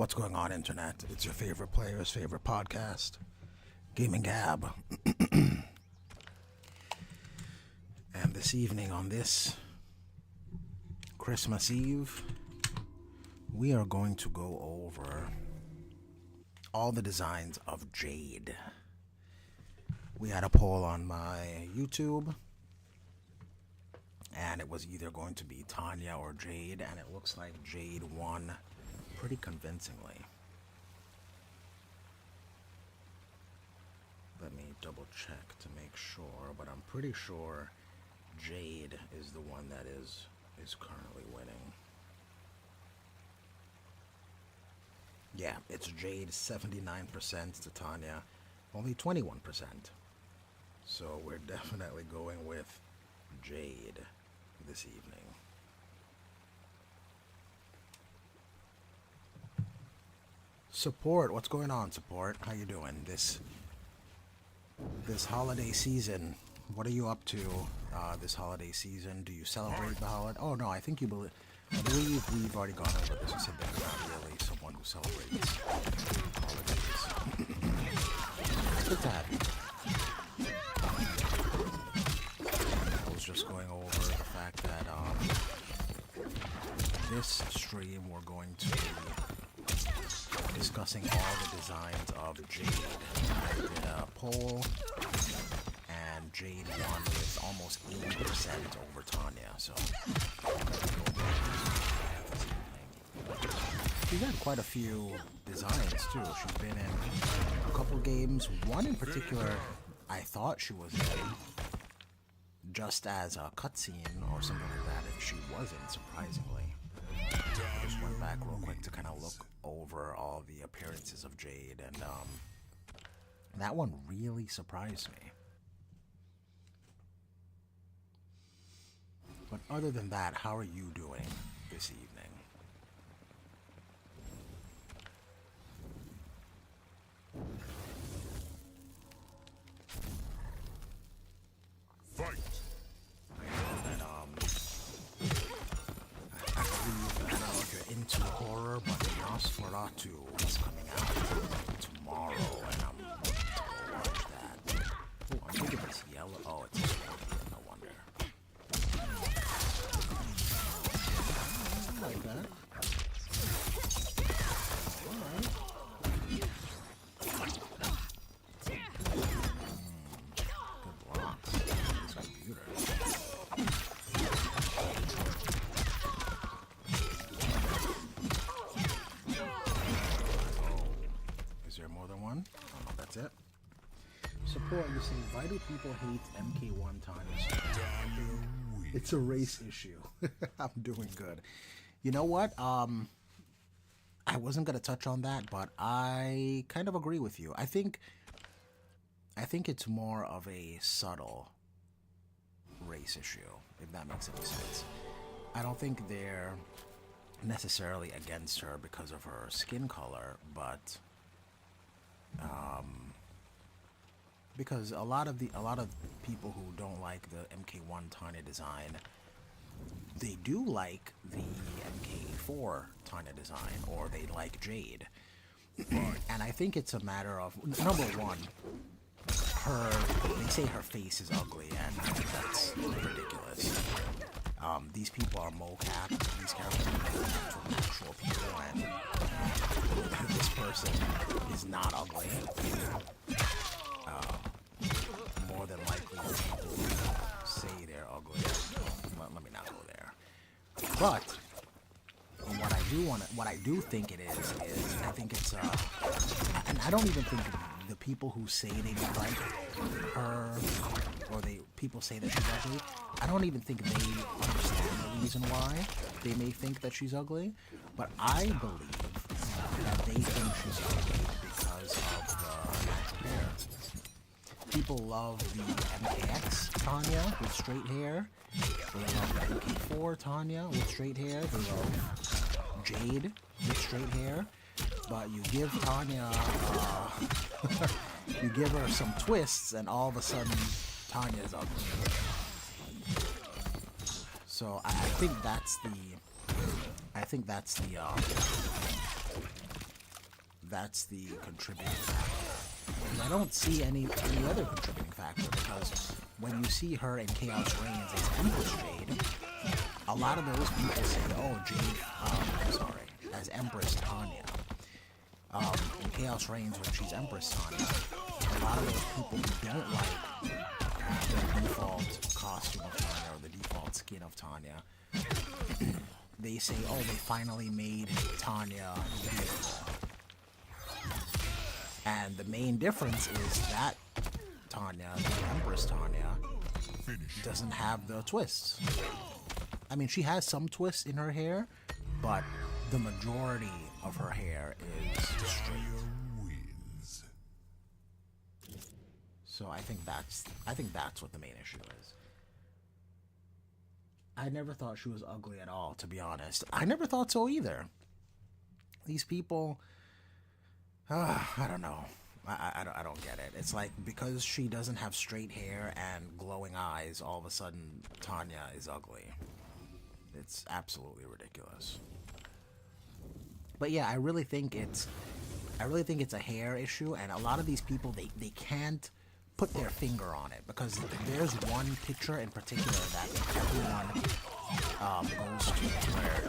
What's going on, Internet? It's your favorite player's favorite podcast, Gaming Gab. And this evening, on this Christmas Eve, we are going to go over all the designs of Jade. We had a poll on my YouTube, and it was either going to be Tanya or Jade, and it looks like Jade won pretty convincingly. Let me double check to make sure, but I'm pretty sure Jade is the one that is currently winning. Yeah, it's Jade 79% to Tanya, only 21%. So we're definitely going with Jade this evening. Support, what's going on, Support? How you doing this holiday season? What are you up to this holiday season? Do you celebrate the holiday? Oh no, I think I believe we've already gone over this. You said that you're not really someone who celebrates holidays. It's good to have you. I was just going over the fact that this stream we're going to be discussing all the designs of Jade. I did a poll, and Jade won with almost 80% over Tanya, so she's had quite a few designs too. She's been in a couple games. One in particular, I thought she was in just as a cutscene or something like that, and she wasn't, surprisingly. I just went back real quick to kind of look over all the appearances of Jade, and that one really surprised me. But other than that, how are you doing this evening? Fight! I know that I believe, I don't know if you're into horror, but Nosferatu is coming out tomorrow, and I'm looking to go watch that. Oh, I'm thinking it's yellow. Oh, it's Scorpion, no wonder. I like that. Alright. Good blocks. This computer. Is there more than one? Oh, no, that's it. Support, you say, why do people hate MK1 Tanya? It's a race issue. I'm doing good. You know what? I wasn't going to touch on that, but I kind of agree with you. I think it's more of a subtle race issue, if that makes any sense. I don't think they're necessarily against her because of her skin color, but because a lot of people who don't like the MK1 Tanya design, they do like the MK4 Tanya design, or they like Jade. And I think it's a matter of, number one, they say her face is ugly, and I think that's ridiculous. These people are mocap, these characters are mocap from actual people, and this person is not ugly. More than likely, people say they're ugly. Let me not go there. But what I do think it is I think it's and I don't even think the people who say they don't like her, or people say that she's ugly, I don't even think they understand the reason why they may think that she's ugly. But I believe that they think she's ugly because of the natural hair. People love the MKX Tanya with straight hair. They love the MK4 Tanya with straight hair. They love Jade with straight hair. But you give Tanya, you give her some twists, and all of a sudden, Tanya's ugly. So I think that's the that's the contributing factor. Because I don't see any other contributing factor, because when you see her in Chaos Reigns as Empress Jade, a lot of those people say, oh, Jade, as Empress Tanya. In Chaos Reigns, when she's Empress Tanya, a lot of those people who don't like the default costume of Tanya or the default skin of Tanya, they say, oh, they finally made Tanya beautiful. And the main difference is that Tanya, the Empress Tanya, doesn't have the twists. I mean, she has some twists in her hair, but the majority of her hair is straight. So I think that's what the main issue is. I never thought she was ugly at all, to be honest. I never thought so either. These people, I don't know. I don't get it. It's like, because she doesn't have straight hair and glowing eyes, all of a sudden Tanya is ugly. It's absolutely ridiculous. But yeah, I really think it's a hair issue, and a lot of these people, they can't put their finger on it, because there's one picture in particular that everyone goes to where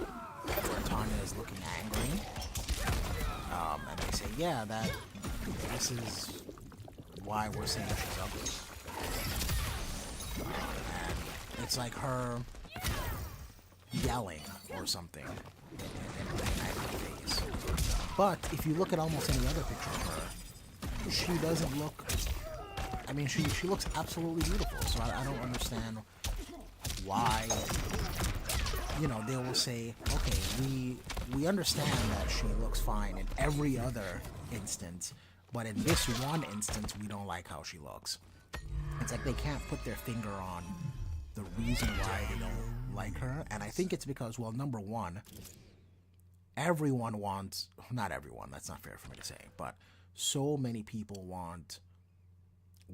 Tanya is looking angry, and they say, yeah, this is why we're saying she's ugly. And it's like her yelling or something in an angry face. But if you look at almost any other picture of her, she doesn't look... I mean, she looks absolutely beautiful, so I don't understand why, you know, they will say, okay, we understand that she looks fine in every other instance, but in this one instance, we don't like how she looks. It's like they can't put their finger on the reason why they don't like her, and I think it's because, well, number one, everyone wants, not everyone, that's not fair for me to say, but so many people want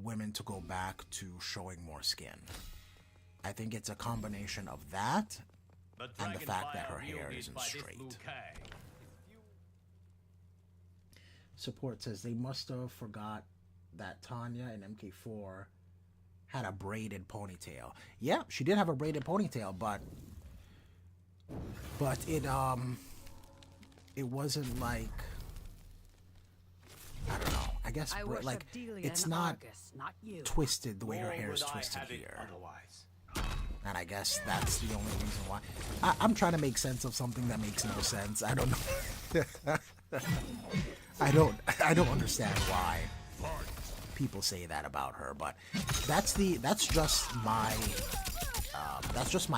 women to go back to showing more skin. I think it's a combination of that and the fact that her hair isn't straight. Support says they must have forgot that Tanya in MK4 had a braided ponytail. Yeah, she did have a braided ponytail, but it wasn't like, I don't know. I guess like it's not twisted the way her hair is twisted here. And I guess that's the only reason why. I'm trying to make sense of something that makes no sense. I don't know. I don't understand why people say that about her, but that's just my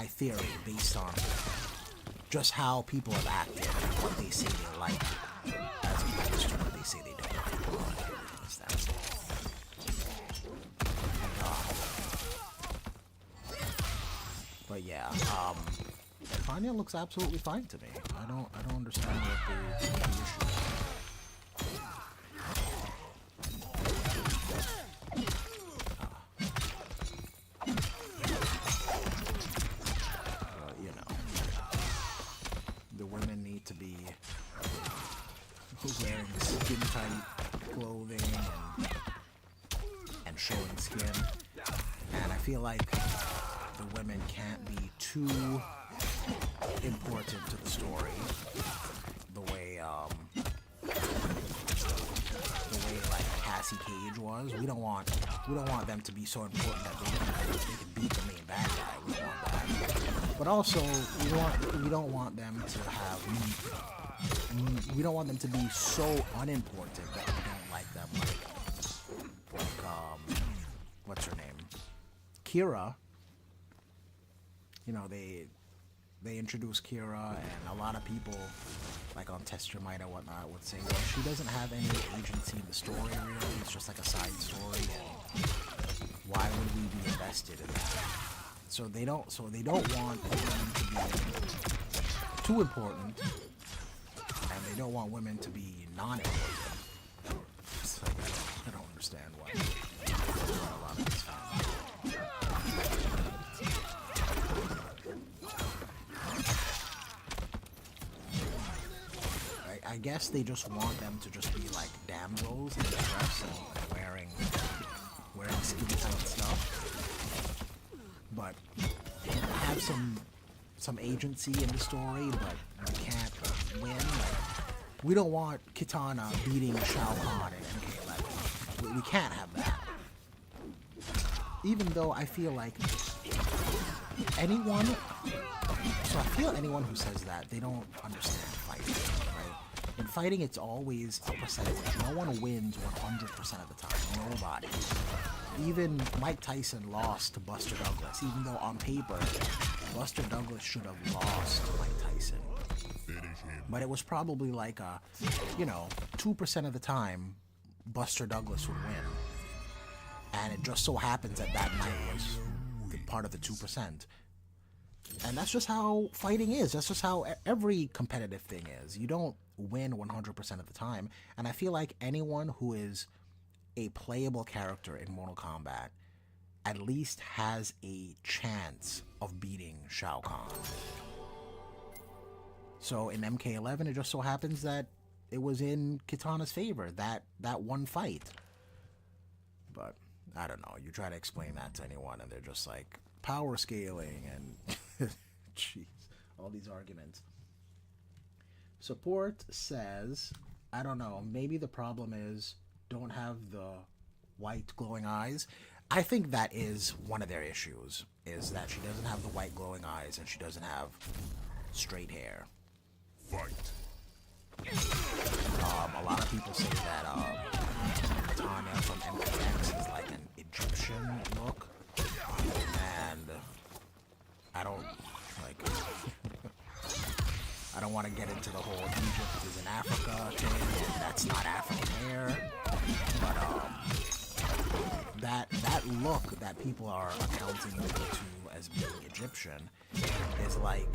theory based on just how people have acted and what they say they like as opposed to what they say they don't like. But yeah, Tanya looks absolutely fine to me. I don't understand what the issue is. You know, the women need to be wearing skin tight clothing and showing skin, and I feel like the women can't be too important to the story the way like Cassie Cage was. We don't want them to be so important that they can beat the main bad guy. We don't want that. But also we don't want them to have we don't want them to be so unimportant that we don't like them, like what's her name? Kira. You know, they introduced Kira, and a lot of people, like on Test Your Might and whatnot, would say, well, she doesn't have any agency in the story, really. It's just like a side story, and why would we be invested in that? So they don't want women to be too important, and they don't want women to be non-important. It's like, I don't understand why a lot of these fans. guess they just want them to just be like damsels in distress and wearing skin tight stuff, but have some agency in the story, but we can't win. Like, we don't want Kitana beating Shao Kahn in MK11. We can't have that. Even though I feel like anyone who says that, they don't understand fighting, right? In fighting, it's always a percentage. No one wins 100% of the time. Nobody. Even Mike Tyson lost to Buster Douglas, even though on paper, Buster Douglas should have lost to Mike Tyson. But it was probably like 2% of the time, Buster Douglas would win. And it just so happens that that night was part of the 2%. And that's just how fighting is. That's just how every competitive thing is. You don't win 100% of the time. And I feel like anyone who is a playable character in Mortal Kombat at least has a chance of beating Shao Kahn. So in MK11, it just so happens that it was in Kitana's favor, that one fight. But I don't know. You try to explain that to anyone, and they're just like, power scaling and jeez, all these arguments. Support says, I don't know, maybe the problem is don't have the white glowing eyes. I think that is one of their issues, is that she doesn't have the white glowing eyes and she doesn't have straight hair. Fight. A lot of people say that Tanya from MKX is like an Egyptian look, and I don't I don't want to get into the whole Egypt is in Africa thing. That's not African hair, but that look that people are accounting to as being Egyptian is like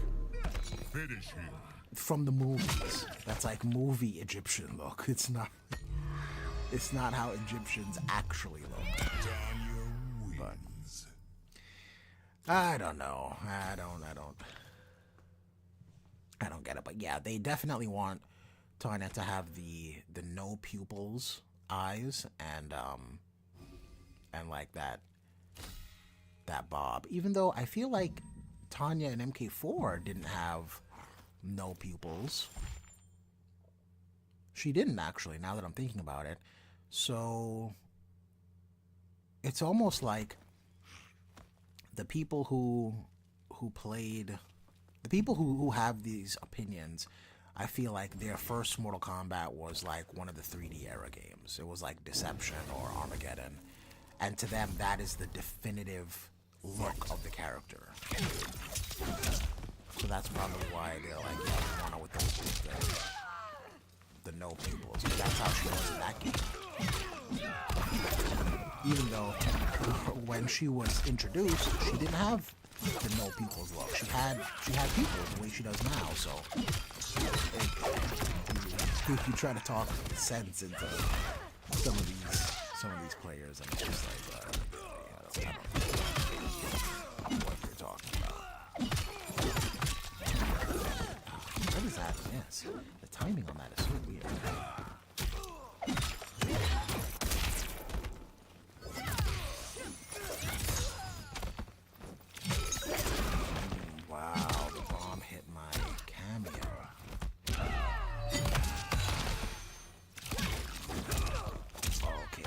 from the movies. That's like movie Egyptian look. It's not how Egyptians actually look. But I don't know. I don't get it. But yeah, they definitely want Tanya to have the no pupils eyes and like that bob. Even though I feel like Tanya in MK4 didn't have no pupils. She didn't actually, now that I'm thinking about it. So it's almost like the people who have these opinions, I feel like their first Mortal Kombat was like one of the 3D era games. It was like Deception or Armageddon. And to them, that is the definitive look of the character. So that's probably why they're like, yeah, we want her with the no pupils. But that's how she was in that game. Even though when she was introduced, she didn't have the no pupils look. She had pupils the way she does now. So if you try to talk sense into some of these players, and it's just like I don't know what you're talking about. What is that? Yes, the timing on that is so weird. Wow, the bomb hit my cameo. Okay.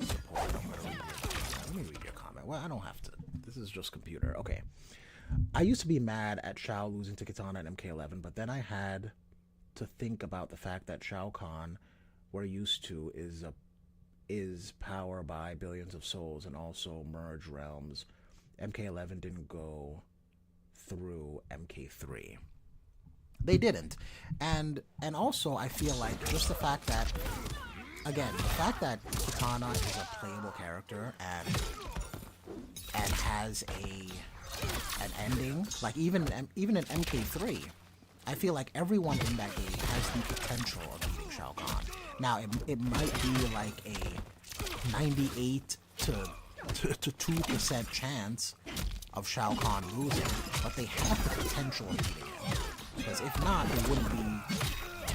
Support. Let me read your comment. Well, I don't have to. This is just computer. Okay. I used to be mad at Shao losing to Kitana at MK11, but then I had to think about the fact that Shao Kahn, we're used to, is power by billions of souls and also merge realms. MK11 didn't go through MK3. They didn't. And also I feel like just the fact that, again, the fact that Kitana is a playable character and has an ending, like even in MK3, I feel like everyone in that game has the potential of beating Shao Kahn. Now it might be like a 98 to 2% chance of Shao Kahn losing, but they have the potential of beating him. Because if not, they wouldn't be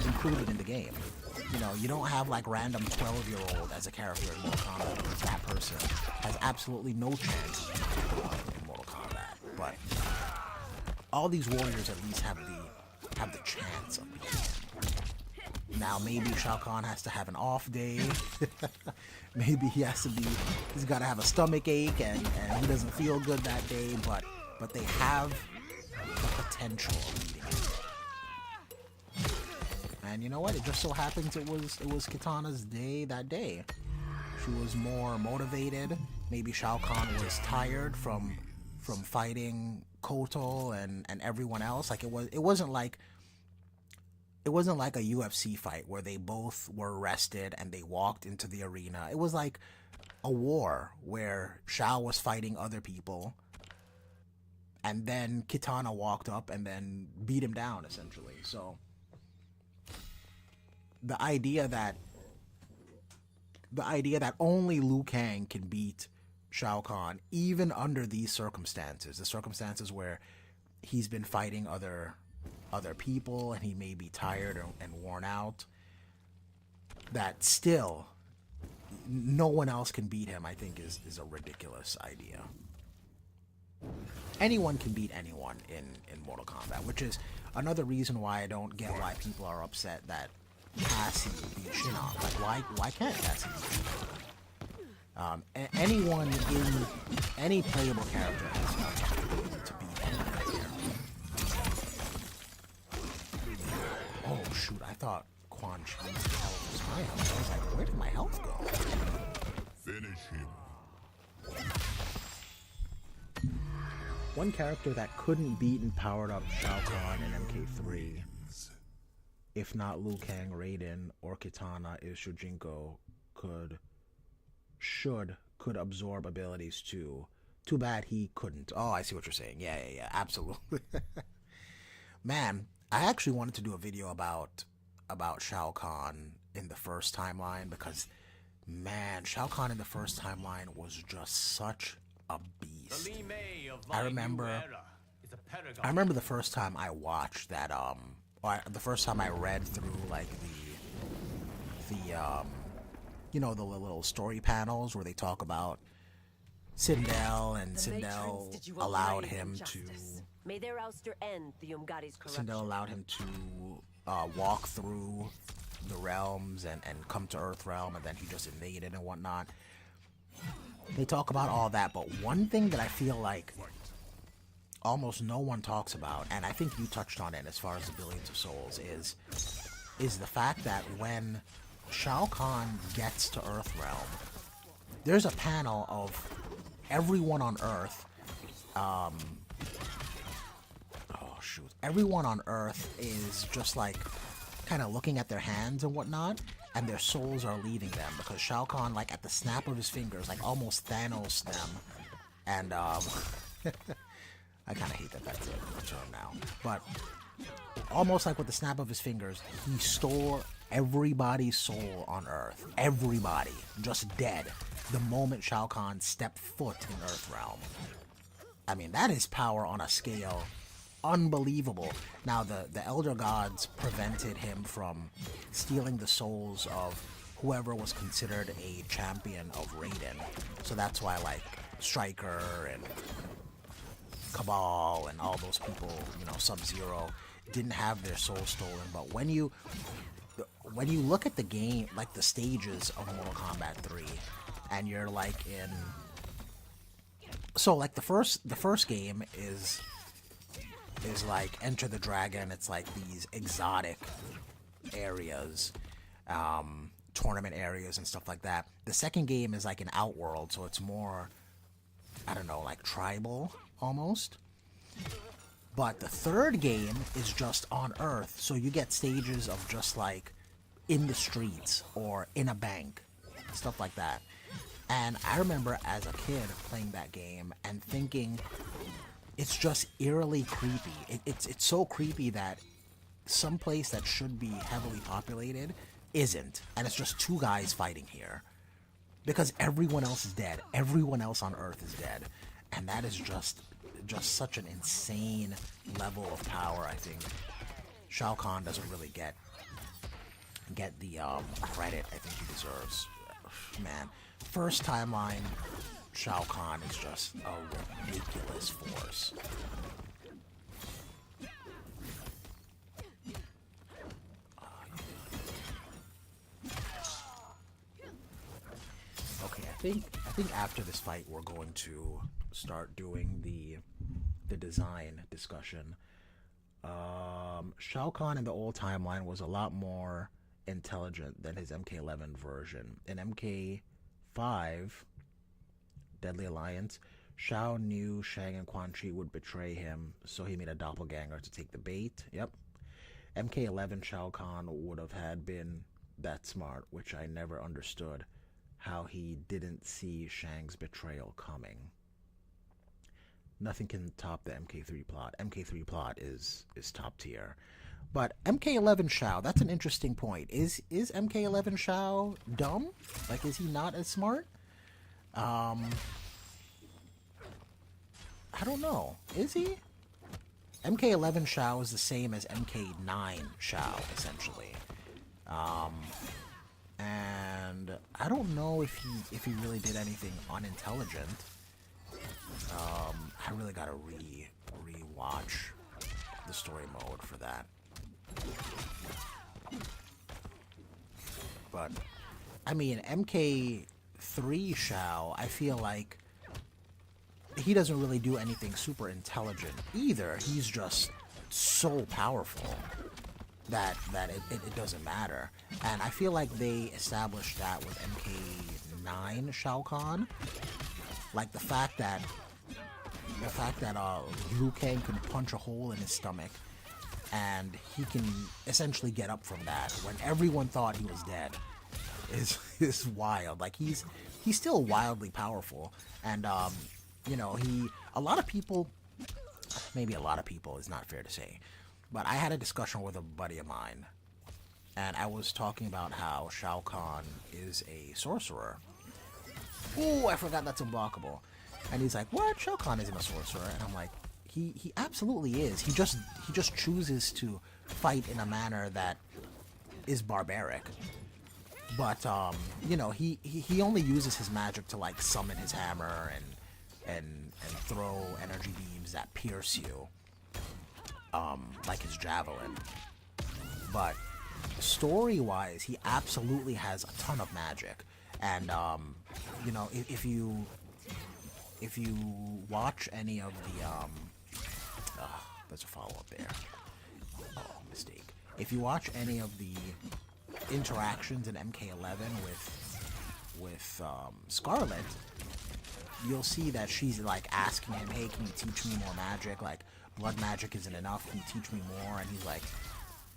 included in the game. You know, you don't have like random 12-year-old as a character in Mortal Kombat because that person has absolutely no chance in Mortal Kombat. But all these warriors at least have the chance of being in. Now maybe Shao Kahn has to have an off day. Maybe he's got to have a stomach ache and he doesn't feel good that day. But they have the potential of beating him. And you know what? It just so happens it was Kitana's day that day. She was more motivated. Maybe Shao Kahn was tired from fighting Kotal and everyone else. Like it wasn't like a UFC fight where they both were rested and they walked into the arena. It was like a war where Shao was fighting other people and then Kitana walked up and then beat him down essentially. So the idea that only Liu Kang can beat Shao Kahn, even under these circumstances, the circumstances where he's been fighting other people and he may be tired and worn out, that still no one else can beat him, I think is a ridiculous idea. Anyone can beat anyone in Mortal Kombat, which is another reason why I don't get why people are upset that Cassie beat Shinnok. Like, why can't Cassie beat Shinnok? Anyone in any playable character has enough ability to beat anyone here. Oh shoot! I thought Quan Chi's health was my health. I was like, where did my health go? Finish him. One character that couldn't beat and powered up Shao Kahn in MK3, if not Liu Kang, Raiden, or Kitana, is Shujinko. Could absorb abilities too. Too bad he couldn't. Oh, I see what you're saying. Yeah, absolutely. Man, I actually wanted to do a video about Shao Kahn in the first timeline because, man, Shao Kahn in the first timeline was just such a beast. I remember the first time I watched that, the first time I read through like the the little story panels where they talk about Sindel, and Sindel allowed him to walk through the realms and come to Earthrealm, and then he just invaded and whatnot. They talk about all that, but one thing that I feel like almost no one talks about, and I think you touched on it as far as the Billions of Souls, is the fact that when Shao Kahn gets to Earthrealm, there's a panel of everyone on Earth. Everyone on Earth is just like kind of looking at their hands and whatnot, and their souls are leaving them because Shao Kahn, like at the snap of his fingers, like almost Thanos them, and I kind of hate that that's a term now, but almost like with the snap of his fingers, he stole everybody's soul on Earth. Everybody just dead the moment Shao Kahn stepped foot in Earthrealm. I mean, that is power on a scale unbelievable. Now, the Elder Gods prevented him from stealing the souls of whoever was considered a champion of Raiden. So that's why, like, Stryker and Cabal and all those people, Sub-Zero, didn't have their soul stolen. But when you look at the game, like the stages of Mortal Kombat 3, and you're like in... So, like, the first game is like Enter the Dragon. It's like these exotic areas, tournament areas and stuff like that. The second game is like an Outworld, so it's more, I don't know, like tribal almost. But the third game is just on Earth, so you get stages of just like in the streets or in a bank, stuff like that. And I remember as a kid playing that game and thinking, it's just eerily creepy. It's so creepy that some place that should be heavily populated isn't, and it's just two guys fighting here because everyone else is dead. Everyone else on Earth is dead, and that is just such an insane level of power, I think, Shao Kahn doesn't really get the credit I think he deserves. Man, first timeline Shao Kahn is just a ridiculous force. Okay, I think after this fight we're going to start doing the design discussion. Shao Kahn in the old timeline was a lot more intelligent than his MK11 version. In MK5, Deadly Alliance, Shao knew Shang and Quan Chi would betray him, so he made a doppelganger to take the bait. Yep. MK11 Shao Kahn would have had been that smart, which I never understood how he didn't see Shang's betrayal coming. Nothing can top the MK3 plot. MK3 plot is top tier. But MK11 Shao, that's an interesting point. Is MK11 Shao dumb? Like, is he not as smart? I don't know. Is he? MK11 Shao is the same as MK9 Shao, essentially. And I don't know if he really did anything unintelligent. I really gotta re-watch the story mode for that. But I mean, MK3 Shao, I feel like he doesn't really do anything super intelligent either. He's just so powerful that it doesn't matter. And I feel like they established that with MK9 Shao Kahn. Like the fact that Liu Kang could punch a hole in his stomach and he can essentially get up from that when everyone thought he was dead is wild. Like he's still wildly powerful. And you know, a lot of people, maybe a lot of people is not fair to say, but I had a discussion with a buddy of mine and I was talking about how Shao Kahn is a sorcerer. Ooh, I forgot that's unblockable. And he's like, what? Shao Kahn isn't a sorcerer. And I'm like, he absolutely is. He just chooses to fight in a manner that is barbaric. But you know, he only uses his magic to like summon his hammer and throw energy beams that pierce you. Like his javelin. But story-wise, he absolutely has a ton of magic. And you know, if you watch any of the there's a follow-up there. Oh, mistake. If you watch any of the interactions in MK11 with Scarlet, you'll see that she's like asking him, hey, can you teach me more magic? Like, blood magic isn't enough, can you teach me more? And he's like,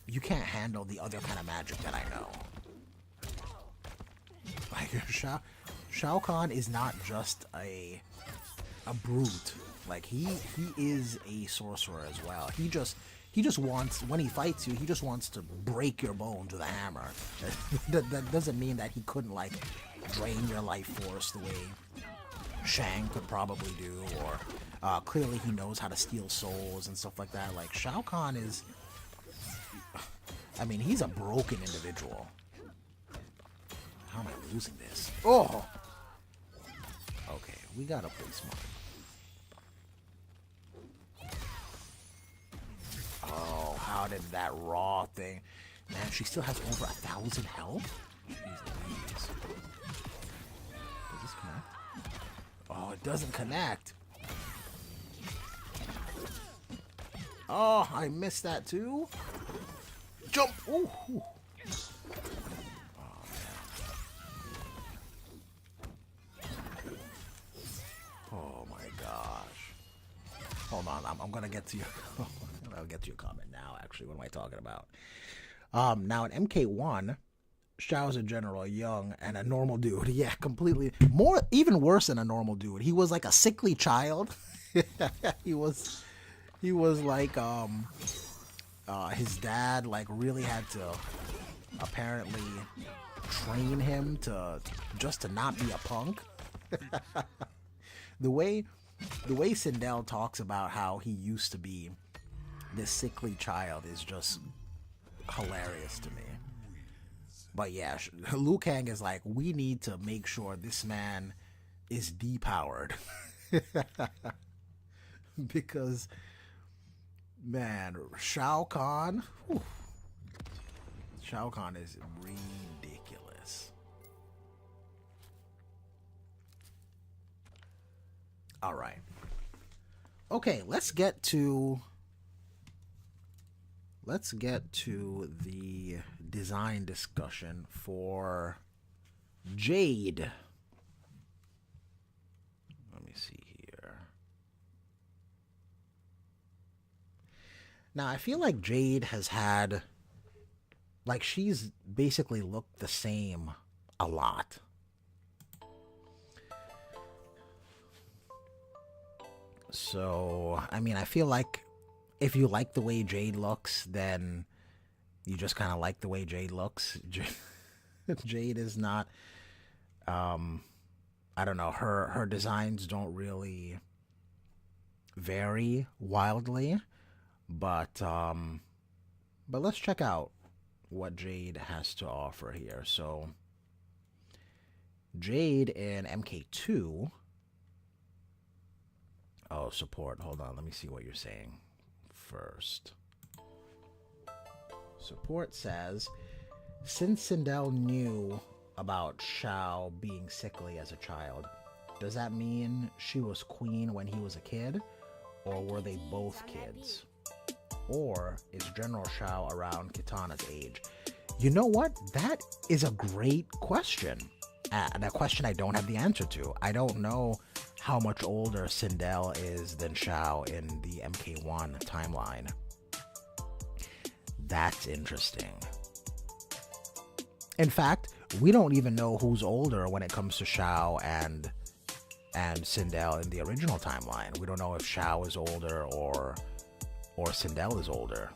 you can't handle the other kind of magic that I know. Like, Shao Kahn is not just a brute. Like, he is a sorcerer as well. He just wants, when he fights you, he just wants to break your bones with a hammer. That doesn't mean that he couldn't, like, drain your life force the way Shang could probably do, or clearly he knows how to steal souls and stuff like that. Like, Shao Kahn is, I mean, he's a broken individual. How am I losing this? Oh! Okay, we gotta play smart. Oh, how did that raw thing... Man, she still has over 1,000 health? Jeez Louise. Does this connect? Oh, it doesn't connect. Oh, I missed that too? Jump! Ooh! Ooh. Oh my gosh. Hold on, I'm gonna get to your I'll get to your comment now, actually. What am I talking about? Now in MK1, Shao's a general, young, and a normal dude. Yeah, completely even worse than a normal dude. He was like a sickly child. he was like his dad like really had to apparently train him to not be a punk. The way Sindel talks about how he used to be this sickly child is just hilarious to me. But yeah, Liu Kang is like, we need to make sure this man is depowered. Because, man, Shao Kahn, whew, Shao Kahn is ridiculous. All right. Okay, let's get to the design discussion for Jade. Let me see here. Now, I feel like Jade has had, like, she's basically looked the same a lot. So, I mean, I feel like if you like the way Jade looks, then you just kind of like the way Jade looks. Jade is not, I don't know, her designs don't really vary wildly, but let's check out what Jade has to offer here. So, Jade in MK2. Oh, support. Hold on. Let me see what you're saying first. Support says, since Sindel knew about Shao being sickly as a child, does that mean she was queen when he was a kid? Or were they both kids? Or is General Shao around Kitana's age? You know what? That is a great question. And a question I don't have the answer to. I don't know how much older Sindel is than Shao in the MK1 timeline. That's interesting. In fact, we don't even know who's older when it comes to Shao and Sindel in the original timeline. We don't know if Shao is older or Sindel is older.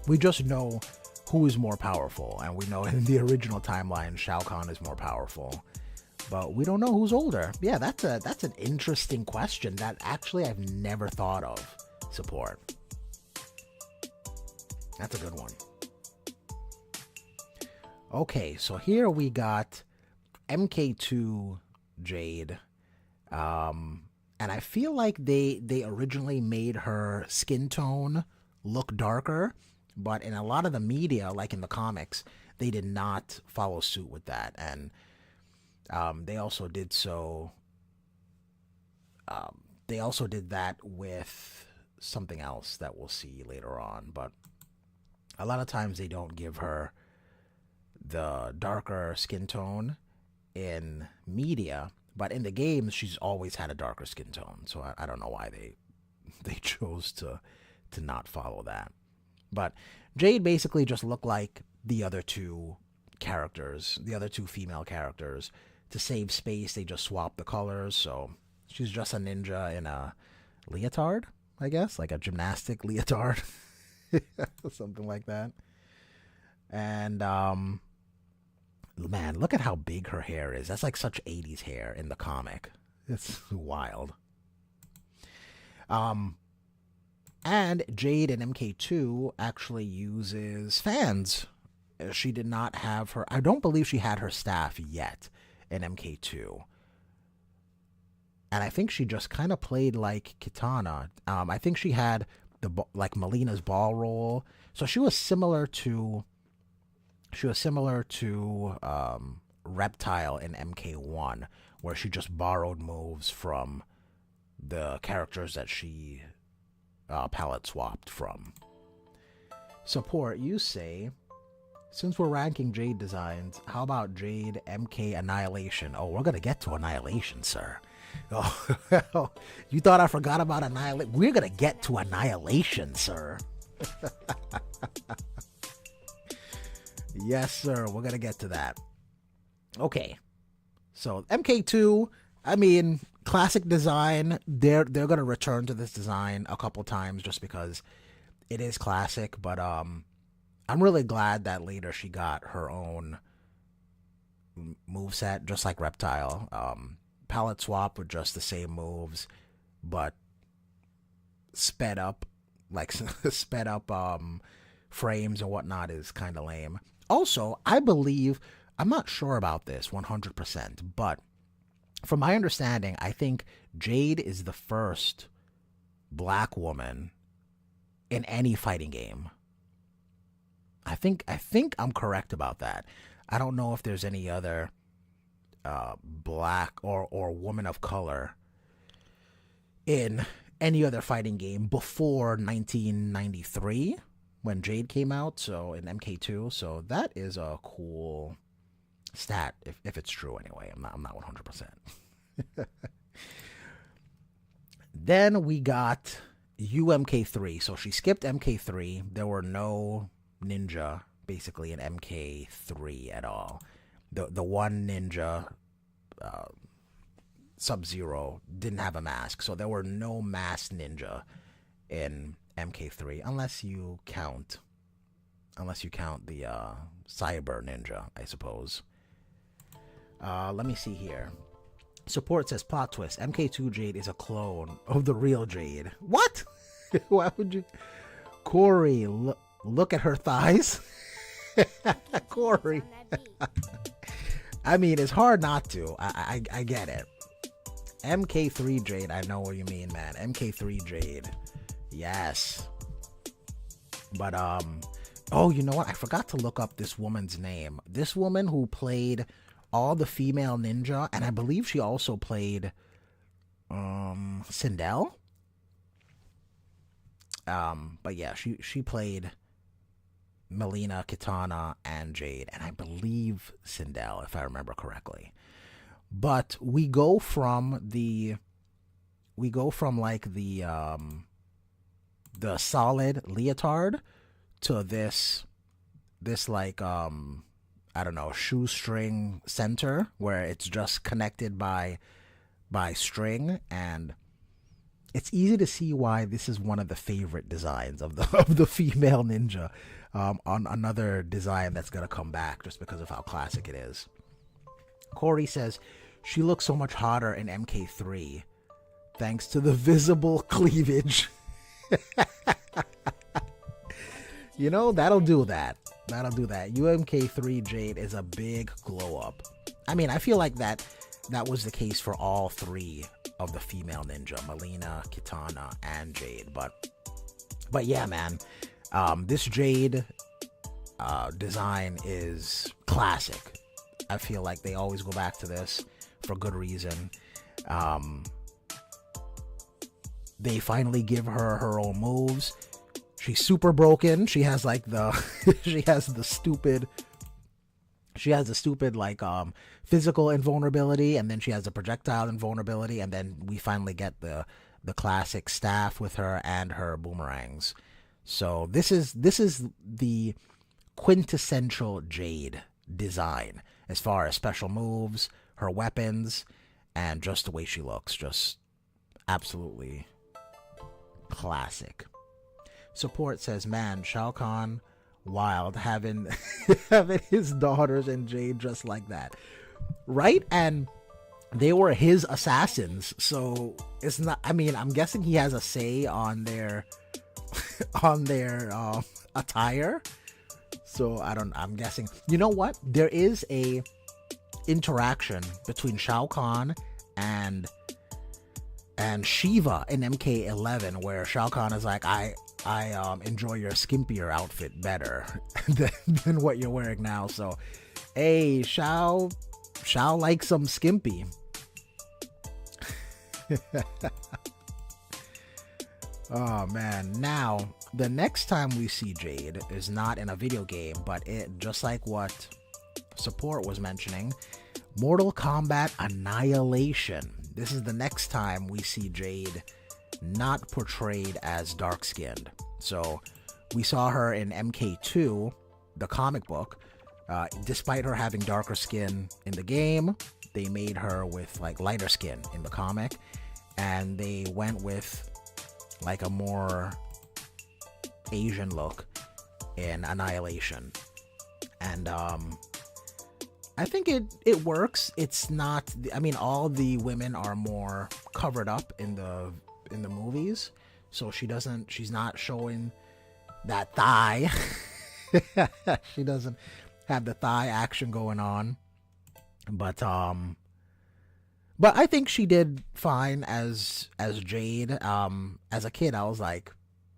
We just know who is more powerful, and we know in the original timeline Shao Kahn is more powerful, but we don't know who's older. Yeah, that's an interesting question that actually I've never thought of. Support. That's a good one. Okay, so here we got MK2 Jade, and I feel like they originally made her skin tone look darker, but in a lot of the media, like in the comics, they did not follow suit with that, and they also did so. They also did that with something else that we'll see later on, but a lot of times they don't give her the darker skin tone in media, but in the games she's always had a darker skin tone. So I don't know why they chose to not follow that. But Jade basically just looked like the other two characters, the other two female characters. To save space, they just swapped the colors. So she's just a ninja in a leotard, I guess, like a gymnastic leotard. Something like that. And man, look at how big her hair is. That's like such 80s hair in the comic. It's wild. And Jade in MK2 actually uses fans. She did not have her, I don't believe she had her staff yet in MK2. And I think she just kind of played like Kitana. I think she had like Melina's ball roll. So she was similar to Reptile in MK1, where she just borrowed moves from the characters that she palette swapped from. Support, you say, since we're ranking Jade designs, how about Jade MK Annihilation? Oh, we're going to get to Annihilation, sir. Oh, you thought I forgot about Annihilation? We're going to get to Annihilation, sir. Yes, sir. We're going to get to that. Okay. So, MK2, I mean, classic design. They're going to return to this design a couple times just because it is classic, but I'm really glad that later she got her own moveset, just like Reptile. Palette swap with just the same moves, but sped up frames and whatnot is kind of lame. Also, I believe, I'm not sure about this 100%, but from my understanding, I think Jade is the first black woman in any fighting game. I think I'm correct about that. I don't know if there's any other black or woman of color in any other fighting game before 1993 when Jade came out, so in MK2. So that is a cool stat if it's true anyway. I'm not 100%. Then we got UMK3. So she skipped MK3. There were no ninja basically in MK3 at all. The one ninja, Sub-Zero, didn't have a mask, so there were no masked ninja in MK3 unless you count the cyber ninja, I suppose. Let me see here. Support says plot twist: MK2 Jade is a clone of the real Jade. What? Why would you? Corey, look at her thighs. Corey. I mean, it's hard not to. I get it. MK3 Jade, I know what you mean, man. MK3 Jade. Yes. But, oh, you know what? I forgot to look up this woman's name. This woman who played all the female ninja, and I believe she also played, Sindel. But yeah, she played Melina, Kitana, and Jade, and I believe Sindel, if I remember correctly. But we go from like the solid leotard to this like I don't know, shoestring center where it's just connected by string, and it's easy to see why this is one of the favorite designs of the female ninja. On another design that's gonna come back just because of how classic it is. Corey says she looks so much hotter in MK3 thanks to the visible cleavage. You know, that'll do that. UMK3 Jade is a big glow up. I mean, I feel like that was the case for all three of the female ninja, Melina, Kitana, and Jade. But yeah, man, this Jade design is classic. I feel like they always go back to this for good reason. They finally give her her own moves. She's super broken. She has like she has the stupid like physical invulnerability, and then she has the projectile invulnerability, and then we finally get the classic staff with her and her boomerangs. So this is the quintessential Jade design as far as special moves, her weapons, and just the way she looks. Just absolutely classic. Support says, man, Shao Kahn wild having his daughters and Jade just like that, right? And they were his assassins, so it's not, I mean, I'm guessing he has a say on their attire. So I'm guessing, you know what, there is a interaction between Shao Kahn and Shiva in MK11 where Shao Kahn is like, I enjoy your skimpier outfit better than what you're wearing now. So, hey, Shao likes some skimpy. Oh man, now the next time we see Jade is not in a video game, but it, just like what Support was mentioning, Mortal Kombat Annihilation. This is the next time we see Jade not portrayed as dark-skinned. So we saw her in MK2, the comic book. Despite her having darker skin in the game, they made her with like lighter skin in the comic, and they went with like a more Asian look in Annihilation. And I think it works. It's not, I mean, all the women are more covered up in the movies, so she's not showing that thigh. She doesn't have the thigh action going on. But I think she did fine as Jade. As a kid, I was like,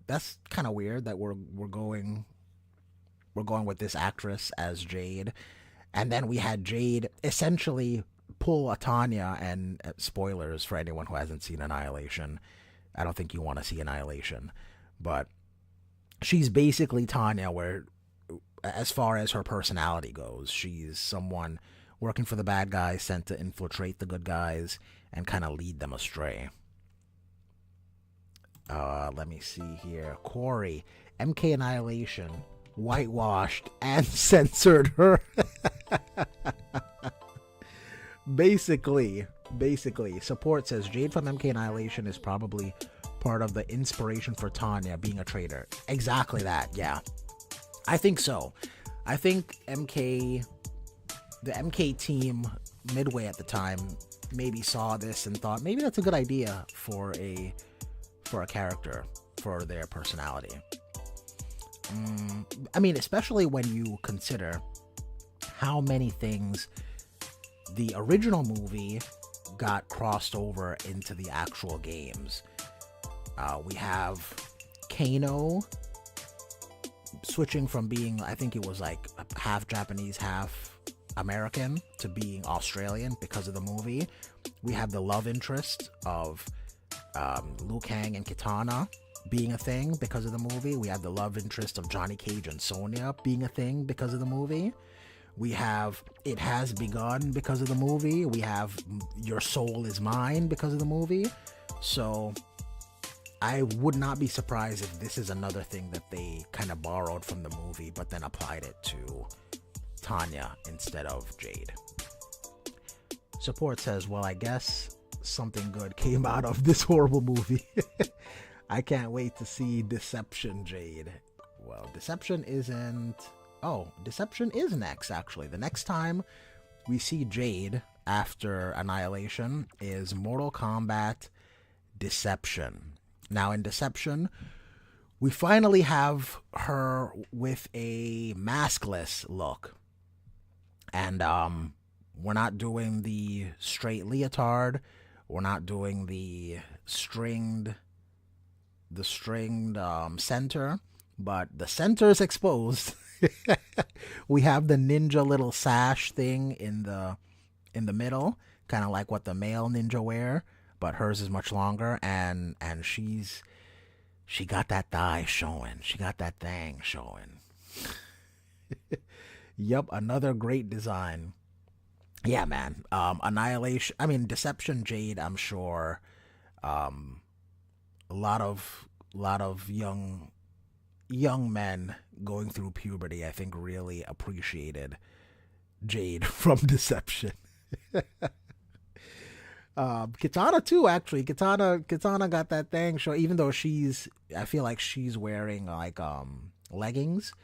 that's kind of weird that we're going with this actress as Jade, and then we had Jade essentially pull a Tanya. And spoilers for anyone who hasn't seen Annihilation. I don't think you want to see Annihilation, but she's basically Tanya, where as far as her personality goes, she's someone working for the bad guys sent to infiltrate the good guys and kind of lead them astray. Let me see here. Corey, MK Annihilation whitewashed and censored her. Basically, support says Jade from MK Annihilation is probably part of the inspiration for Tanya being a traitor. Exactly that, yeah. I think so. I think the MK team Midway at the time maybe saw this and thought maybe that's a good idea for a character, for their personality. I mean, especially when you consider how many things the original movie got crossed over into the actual games. We have Kano switching from being, I think it was like half Japanese, half American, to being Australian because of the movie. We have the love interest of Liu Kang and Kitana being a thing because of the movie. We have the love interest of Johnny Cage and Sonya being a thing because of the movie. We have It Has Begun because of the movie. We have Your Soul Is Mine because of the movie. So I would not be surprised if this is another thing that they kind of borrowed from the movie but then applied it to Tanya instead of Jade. Support says, well, I guess something good came out of this horrible movie. I can't wait to see Deception, Jade. Well, Deception isn't... Oh, Deception is next, actually. The next time we see Jade after Annihilation is Mortal Kombat Deception. Now, in Deception, we finally have her with a maskless look. And we're not doing the straight leotard. We're not doing the stringed center, but the center is exposed. We have the ninja little sash thing in the middle, kind of like what the male ninja wear, but hers is much longer, and she got that thigh showing. She got that thing showing. Yup, another great design. Yeah, man. Annihilation. I mean, Deception, Jade. I'm sure. A lot of young men going through puberty, I think, really appreciated Jade from Deception. Kitana too, actually. Kitana got that thing show, even though I feel like she's wearing like leggings,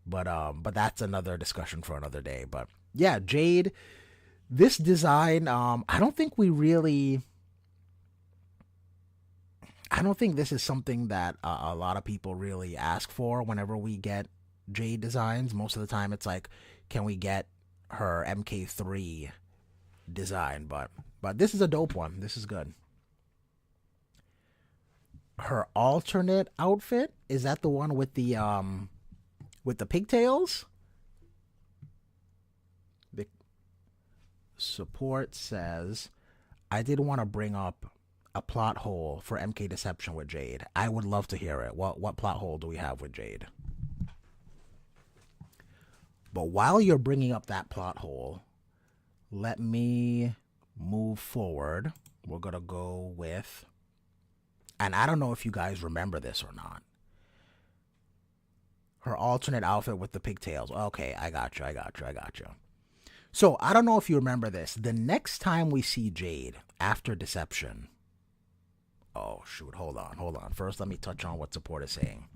but that's another discussion for another day. But yeah, Jade, this design, I don't think this is something that a lot of people really ask for whenever we get Jade designs. Most of the time it's like, can we get her MK3 design? But this is a dope one. This is good. Her alternate outfit, is that the one with the pigtails? The support says, I did want to bring up a plot hole for MK Deception with Jade. I would love to hear it. What plot hole do we have with Jade? But while you're bringing up that plot hole, let me move forward. We're going to go with, and I don't know if you guys remember this or not, her alternate outfit with the pigtails. Okay, I got you. So I don't know if you remember this. The next time we see Jade after Deception, oh, shoot. Hold on. First, let me touch on what support is saying.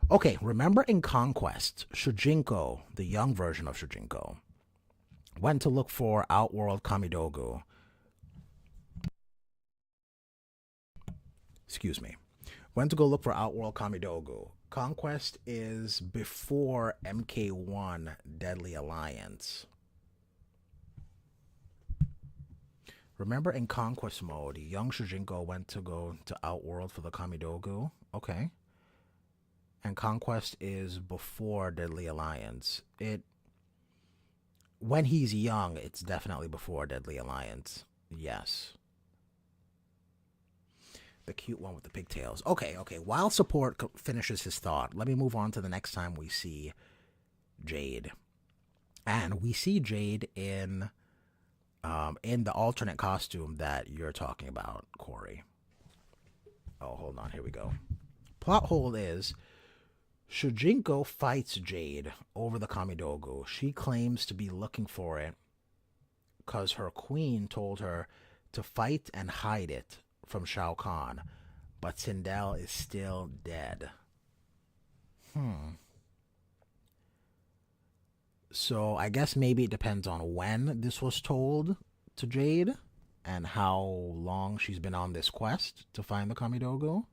Okay, remember in Conquest, Shujinko, the young version of Shujinko, went to look for Outworld Kamidogu. Went to go look for Outworld Kamidogu. Conquest is before MK1 Deadly Alliance. Remember in Conquest mode, young Shujinko went to go to Outworld for the Kamidogu? Okay. And Conquest is before Deadly Alliance. When he's young, it's definitely before Deadly Alliance. Yes. The cute one with the pigtails. Okay. While Support finishes his thought, let me move on to the next time we see Jade. And we see Jade in the alternate costume that you're talking about, Corey. Oh, hold on. Here we go. Plot hole is Shujinko fights Jade over the Kamidogu. She claims to be looking for it because her queen told her to fight and hide it from Shao Kahn, but Sindel is still dead. So I guess maybe it depends on when this was told to Jade and how long she's been on this quest to find the Kamidogu.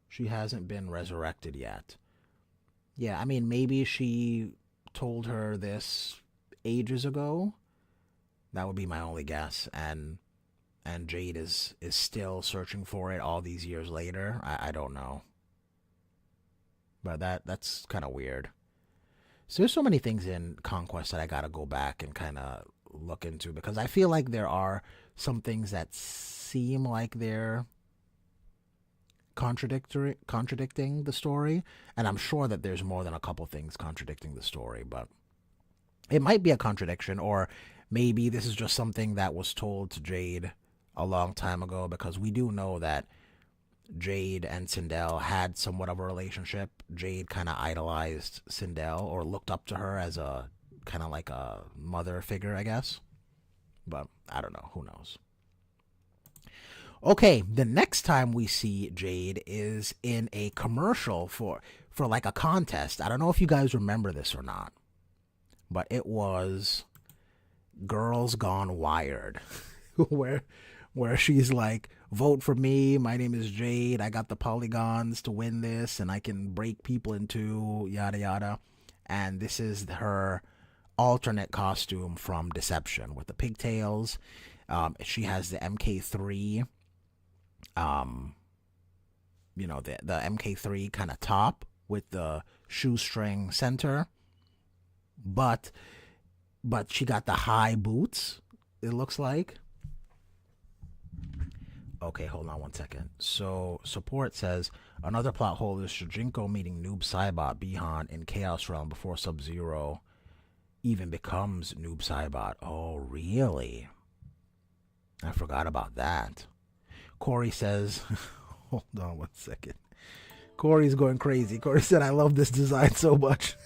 She hasn't been resurrected yet. Yeah, I mean, maybe she told her this ages ago. That would be my only guess. And Jade is still searching for it all these years later. I don't know. But that's kind of weird. So there's so many things in Conquest that I gotta go back and kind of look into, because I feel like there are some things that seem like they're contradicting the story, and I'm sure that there's more than a couple things contradicting the story, but it might be a contradiction, or maybe this is just something that was told to Jade a long time ago, because we do know that Jade and Sindel had somewhat of a relationship. Jade kind of idolized Sindel, or looked up to her as a kind of like a mother figure, I guess. But I don't know. Who knows? Okay, the next time we see Jade is in a commercial for like a contest. I don't know if you guys remember this or not, but it was Girls Gone Wired, where she's like, vote for me, my name is Jade, I got the polygons to win this, and I can break people in two, yada yada. And this is her alternate costume from Deception with the pigtails. She has the MK3, the MK3 kind of top with the shoestring center, but she got the high boots, it looks like. Okay, hold on one second. So, Support says, another plot hole is Shujinko meeting Noob Saibot Bihan in Chaos Realm before Sub-Zero even becomes Noob Saibot. Oh, really? I forgot about that. Corey says, hold on one second. Corey's going crazy. Corey said, I love this design so much.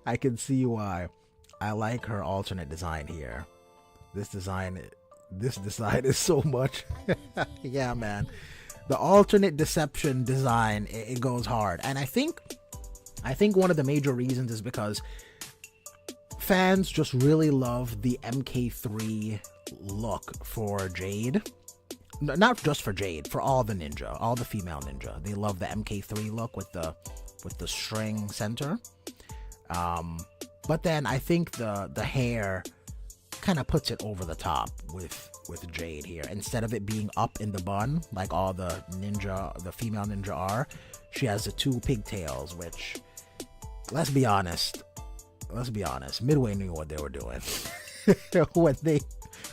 I can see why. I like her alternate design here. This design is so much. Yeah, man. The alternate Deception design, it goes hard. And I think one of the major reasons is because fans just really love the MK3 look for Jade. Not just for Jade, for all the ninja, all the female ninja. They love the MK3 look with the string center. But then I think the hair kind of puts it over the top with Jade here. Instead of it being up in the bun like all the female ninja are, she has the two pigtails, which, let's be honest, Midway knew what they were doing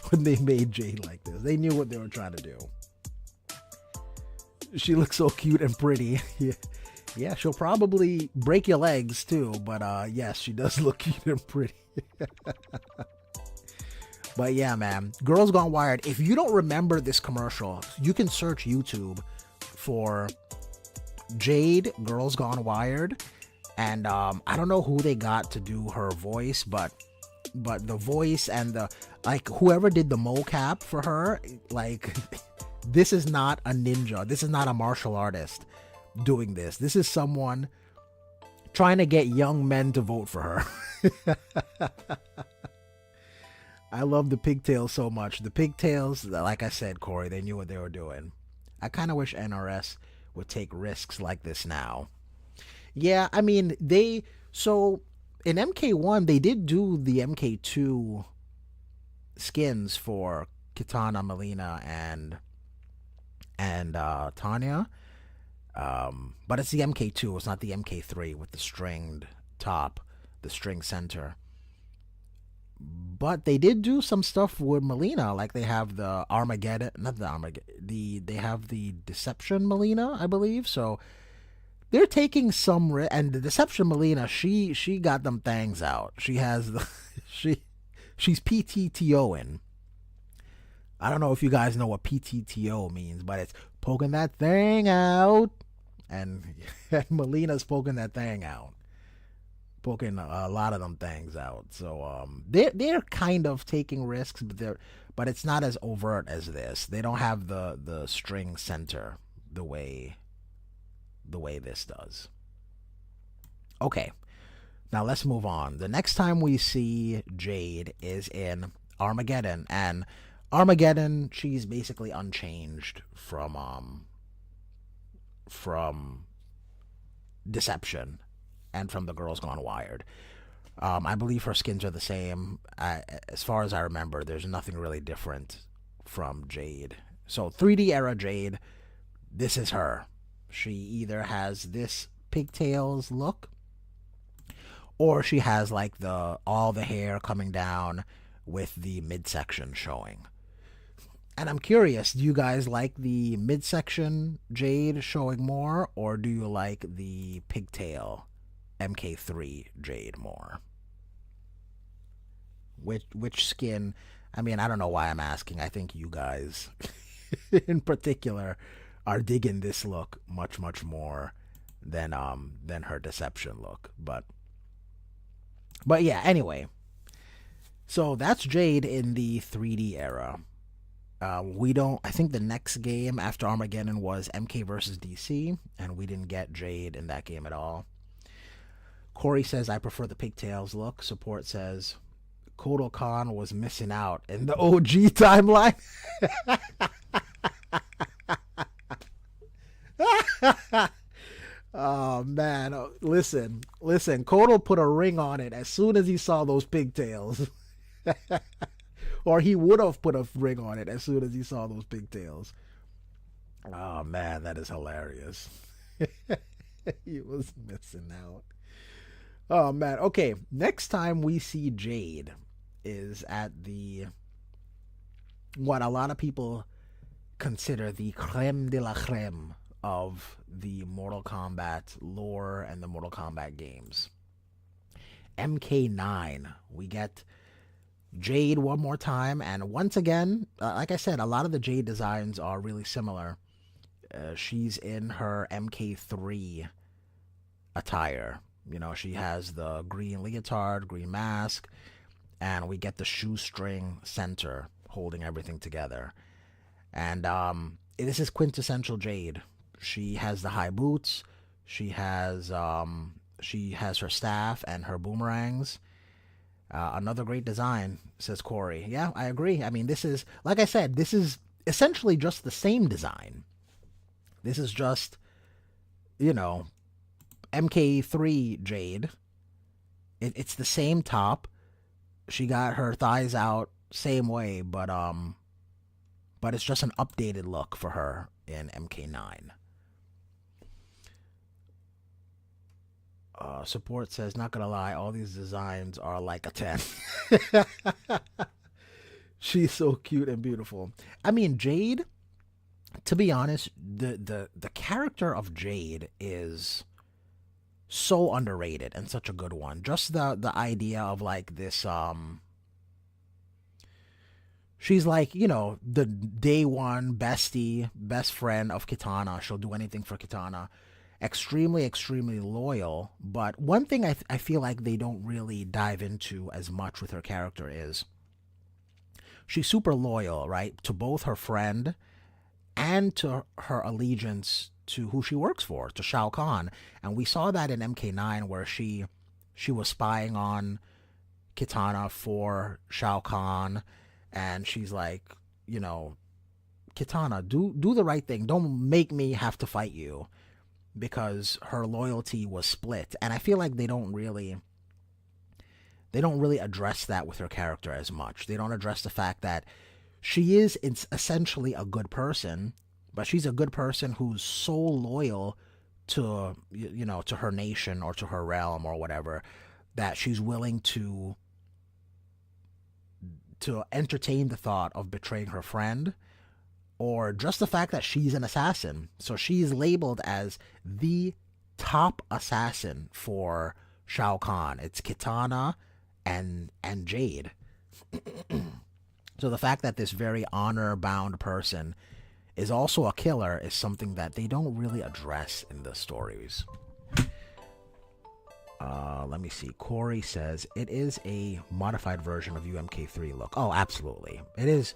when they made Jade like this. They knew what they were trying to do. She looks so cute and pretty. Yeah, she'll probably break your legs too, but yes, she does look cute and pretty. But yeah, man, Girls Gone Wired. If you don't remember this commercial, you can search YouTube for Jade Girls Gone Wired, and I don't know who they got to do her voice, but the voice and the, like, whoever did the mocap for her, like, this is not a ninja, this is not a martial artist doing this. This is someone trying to get young men to vote for her. I love the pigtails so much. The pigtails, like I said, Corey, they knew what they were doing. I kind of wish NRS would take risks like this now. Yeah, I mean, so in MK1 they did do the MK2 skins for Kitana, Melina, and Tanya. But it's the MK2. It's not the MK3 with the stringed top, the string center. But they did do some stuff with Melina, like they have the Armageddon, not the Armageddon, they have the Deception Melina, I believe. So they're taking some and the Deception Melina, she got them things out. She has the she's PTTOing. I don't know if you guys know what PTTO means, but it's poking that thing out, and Melina's poking that thing out, poking a lot of them things out. So they're kind of taking risks, but it's not as overt as this. They don't have the string center the way this does. Okay, now let's move on. The next time we see Jade is in Armageddon, and Armageddon, she's basically unchanged from Deception and from the Girls Gone Wired. I believe her skins are the same. As far as I remember, there's nothing really different from Jade. So 3D era Jade, this is her. She either has this pigtails look, or she has like all the hair coming down with the midsection showing. And I'm curious, do you guys like the midsection Jade showing more, or do you like the pigtail MK3 Jade more? Which skin? I mean, I don't know why I'm asking. I think you guys in particular are digging this look much more than her Deception look. But yeah, anyway. So that's Jade in the 3D era. I think the next game after Armageddon was MK versus DC, and we didn't get Jade in that game at all. Corey says, I prefer the pigtails look. Support says, Kotal Khan was missing out in the OG timeline. Oh, man. Listen. Kotal put a ring on it as soon as he saw those pigtails. Or he would have put a ring on it as soon as he saw those pigtails. Oh, man, that is hilarious. He was missing out. Oh, man. Okay, next time we see Jade is at what a lot of people consider the creme de la creme of the Mortal Kombat lore and the Mortal Kombat games. MK9. We get Jade one more time, and once again, like I said, a lot of the Jade designs are really similar. She's in her MK3 attire. You know, she has the green leotard, green mask, and we get the shoestring center holding everything together. And this is quintessential Jade. She has the high boots. She has her staff and her boomerangs. Another great design, says Corey. Yeah, I agree. I mean, this is, like I said, this is essentially just the same design. This is just, MK3 Jade. It's the same top. She got her thighs out same way, but it's just an updated look for her in MK9. Support says, not gonna lie, all these designs are like a 10. She's so cute and beautiful. I mean, Jade, to be honest, the character of Jade is so underrated and such a good one. Just the idea of like this, she's like, the day one bestie, best friend of Kitana. She'll do anything for Kitana. Extremely, extremely loyal. But one thing I feel like they don't really dive into as much with her character is she's super loyal, right? To both her friend and to her allegiance to who she works for, to Shao Kahn. And we saw that in MK9 where she was spying on Kitana for Shao Kahn. And she's like, Kitana, do the right thing. Don't make me have to fight you, because her loyalty was split. And I feel like they don't really address that with her character as much. They don't address the fact that she is essentially a good person, but she's a good person who's so loyal to, you know, to her nation or to her realm or whatever, that she's willing to entertain the thought of betraying her friend, or just the fact that she's an assassin. So she's labeled as the top assassin for Shao Kahn. It's Kitana and Jade. So the fact that this very honor-bound person is also a killer is something that they don't really address in the stories. Let me see. Corey says it is a modified version of UMK3 look. Oh, absolutely. It is.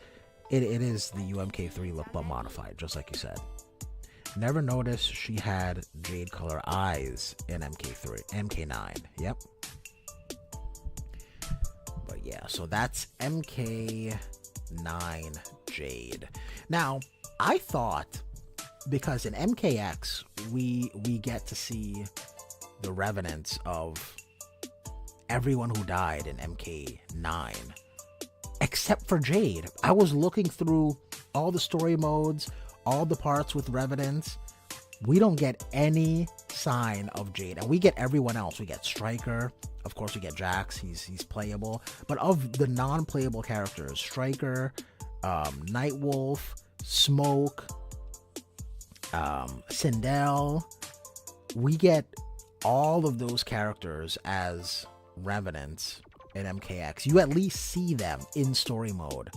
It is the UMK3 look, but modified, just like you said. Never noticed she had jade color eyes in MK9. Yep. But yeah, so that's MK9 Jade. Now, I thought, because in MKX we get to see the revenants of everyone who died in MK9, except for Jade. I was looking through all the story modes, all the parts with revenants. We don't get any sign of Jade, and we get everyone else. We get Stryker, of course. We get Jax. He's playable, but of the non-playable characters, Stryker, Nightwolf, Smoke, Sindel, we get all of those characters as revenants in MKX. You at least see them in story mode,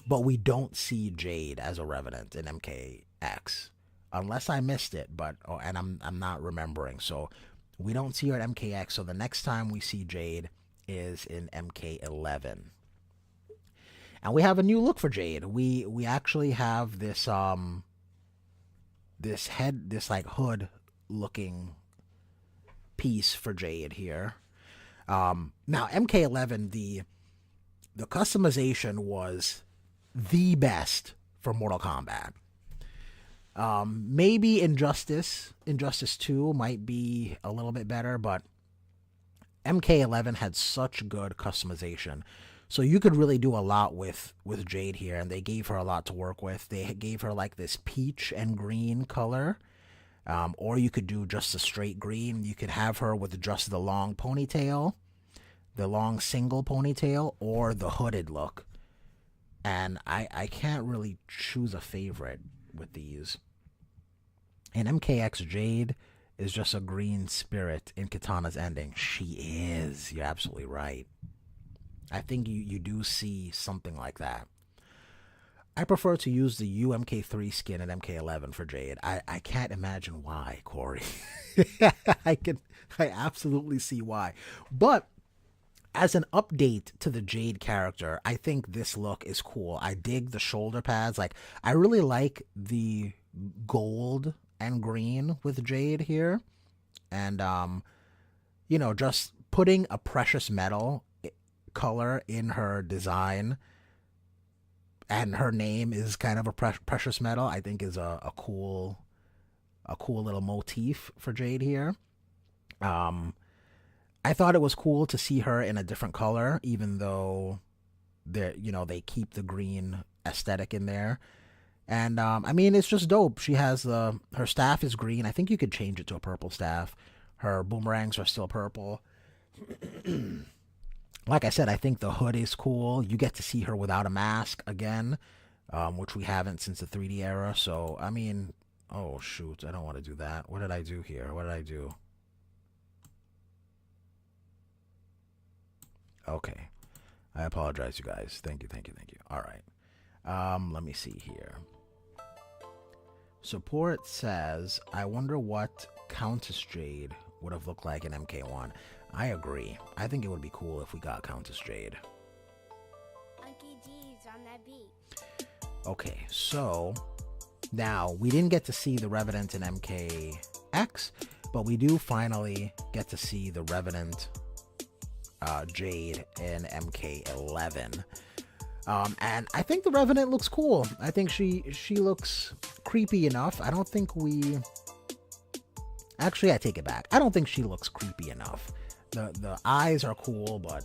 but we don't see Jade as a revenant in MKX, unless I missed it. But and I'm not remembering, so we don't see her at MKX. So the next time we see Jade is in MK11, and we have a new look for Jade. We actually have this this like hood looking piece for Jade here. Now MK11, the customization was the best for Mortal Kombat. Maybe Injustice 2 might be a little bit better, but MK11 had such good customization. So you could really do a lot with Jade here, and they gave her a lot to work with. They gave her like this peach and green color, or you could do just a straight green. You could have her with just the long ponytail, the long single ponytail, or the hooded look. And I can't really choose a favorite with these. And MKX Jade is just a green spirit in Kitana's ending. She is. You're absolutely right. I think you do see something like that. I prefer to use the UMK3 skin in MK11 for Jade. I can't imagine why, Corey. I absolutely see why. But as an update to the Jade character, I think this look is cool. I dig the shoulder pads. Like, I really like the gold and green with Jade here. And, you know, just putting a precious metal color in her design, and her name is kind of a precious metal, I think is a cool little motif for Jade here. I thought it was cool to see her in a different color, even though they keep the green aesthetic in there. And I mean, it's just dope. She has her staff is green. I think you could change it to a purple staff. Her boomerangs are still purple. Like I said, I think the hood is cool. You get to see her without a mask again, which we haven't since the 3D era. So, I mean, oh, shoot. I don't want to do that. What did I do here? What did I do? Okay. I apologize, you guys. Thank you. All right. Let me see here. Support says, I wonder what Countess Jade would have looked like in MK1. I agree. I think it would be cool if we got Countess Jade. Uncle G's on that beat. Okay, so now we didn't get to see the Revenant in MKX, but we do finally get to see the Revenant Jade in MK11. And I think the Revenant looks cool. I think she looks creepy enough. I don't think we... Actually, I take it back. I don't think she looks creepy enough. The eyes are cool, but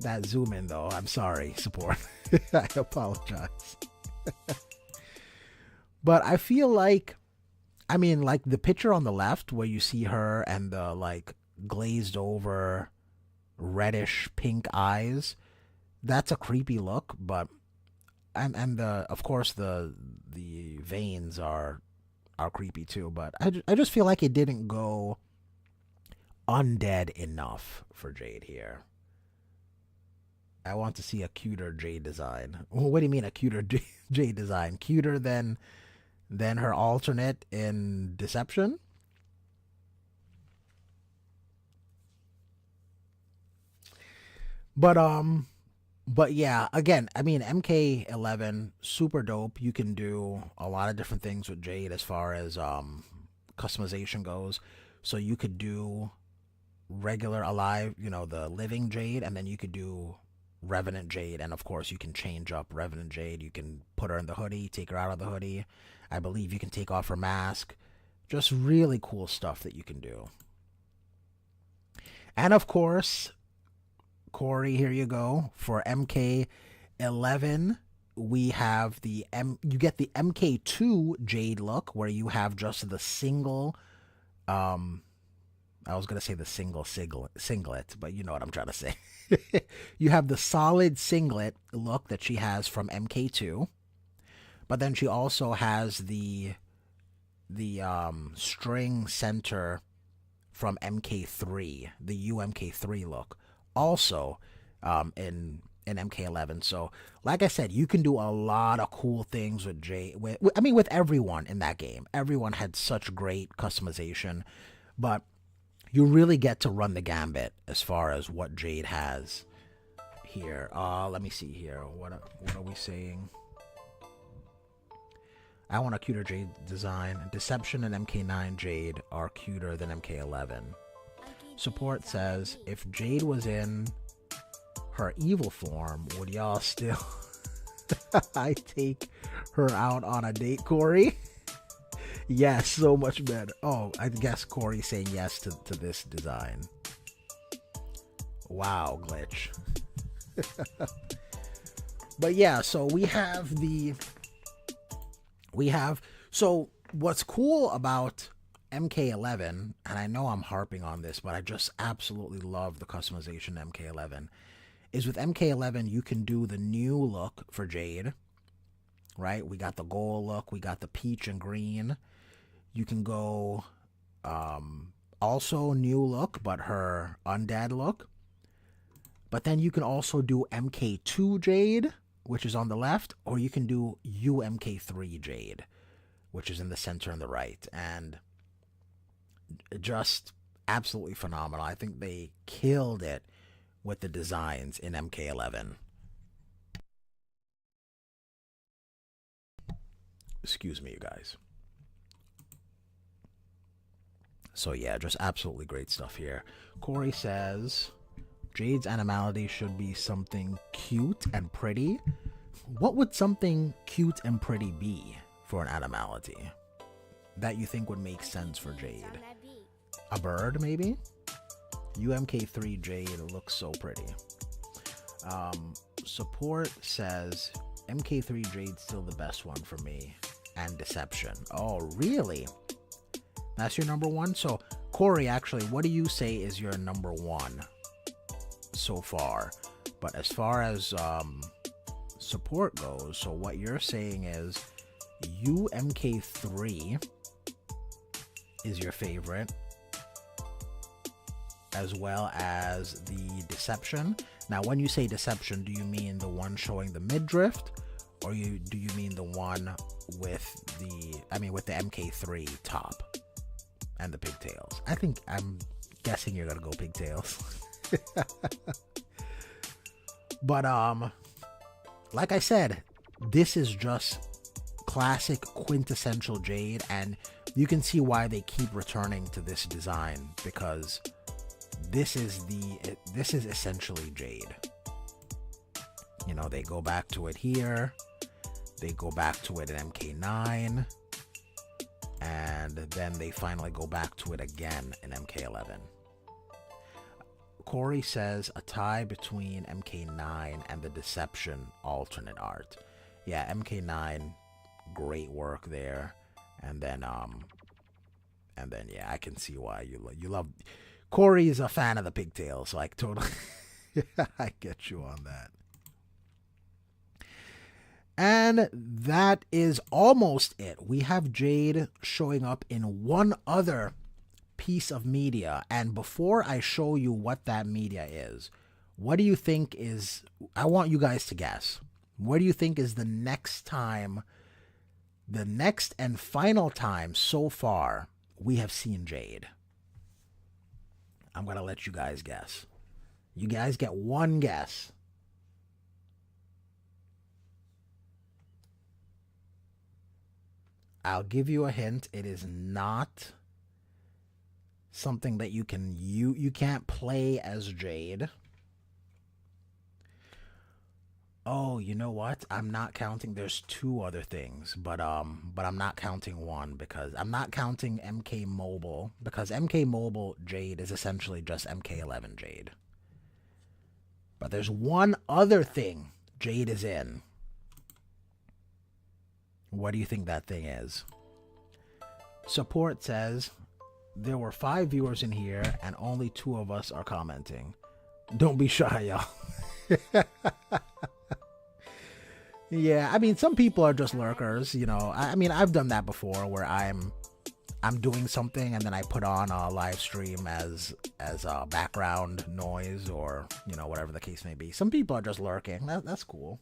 that zoom in, though, I'm sorry, support. I apologize. But I feel like, I mean, like the picture on the left where you see her and the like glazed over reddish pink eyes, that's a creepy look. But and the of course the veins are creepy too. But I just feel like it didn't go undead enough for Jade here. I want to see a cuter Jade design. What do you mean a cuter Jade design? Cuter than her alternate in Deception? But yeah, again, I mean MK11 super dope. You can do a lot of different things with Jade as far as customization goes. So you could do regular alive, the living Jade, and then you could do Revenant Jade, and of course you can change up Revenant Jade. You can put her in the hoodie, take her out of the hoodie. I believe you can take off her mask. Just really cool stuff that you can do. And of course, Corey, here you go. For MK11, we have you get the MK2 Jade look, where you have just the single, I was going to say the single singlet, but you know what I'm trying to say. You have the solid singlet look that she has from MK2, but then she also has the string center from MK3, the UMK3 look, also in MK11. So, like I said, you can do a lot of cool things with Jade. With everyone in that game. Everyone had such great customization, but you really get to run the gambit as far as what Jade has here. Let me see here. What are we saying? I want a cuter Jade design. Deception and MK9 Jade are cuter than MK11. Support says, if Jade was in her evil form, would y'all still I take her out on a date, Corey? Yes, so much better. Oh, I guess Corey's saying yes to this design. Wow, glitch. But yeah, so so what's cool about MK11, and I know I'm harping on this, but I just absolutely love the customization in MK11, is with MK11 you can do the new look for Jade, right? We got the gold look, we got the peach and green. You can go also new look, but her undead look. But then you can also do MK2 Jade, which is on the left, or you can do UMK3 Jade, which is in the center and the right. And just absolutely phenomenal. I think they killed it with the designs in MK11. Excuse me, you guys. So yeah, just absolutely great stuff here. Corey says, Jade's animality should be something cute and pretty. What would something cute and pretty be for an animality that you think would make sense for Jade? A bird, maybe? UMK3 Jade looks so pretty. Support says, MK3 Jade's still the best one for me. And Deception. Oh, really? That's your number one? So, Corey, actually, what do you say is your number one so far? But as far as support goes, so what you're saying is UMK3 is your favorite, as well as the Deception. Now, when you say Deception, do you mean the one showing the midriff, or do you mean the one with the MK3 top and the pigtails? I'm guessing you're gonna go pigtails. But like I said, this is just classic quintessential Jade, and you can see why they keep returning to this design, because this is essentially Jade. You know, they go back to it here. They go back to it in MK9. And then they finally go back to it again in MK11. Corey says a tie between MK9 and the Deception alternate art. Yeah, MK9, great work there. And then yeah, I can see why you love. Corey is a fan of the pigtails, so I totally, I get you on that. And that is almost it. We have Jade showing up in one other piece of media. And before I show you what that media is, what do you think is, I want you guys to guess. What do you think is the next time, the next and final time so far we have seen Jade? I'm going to let you guys guess. You guys get one guess. I'll give you a hint. It is not something that you can't play as Jade. Oh, you know what? I'm not counting. There's two other things, but I'm not counting one because I'm not counting MK Mobile because MK Mobile Jade is essentially just MK11 Jade. But there's one other thing Jade is in. What do you think that thing is? Support says there were 5 viewers in here and only 2 of us are commenting. Don't be shy, y'all. Yeah, I mean, some people are just lurkers, you know. I mean, I've done that before where I'm doing something and then I put on a live stream as a background noise or, you know, whatever the case may be. Some people are just lurking. That's cool.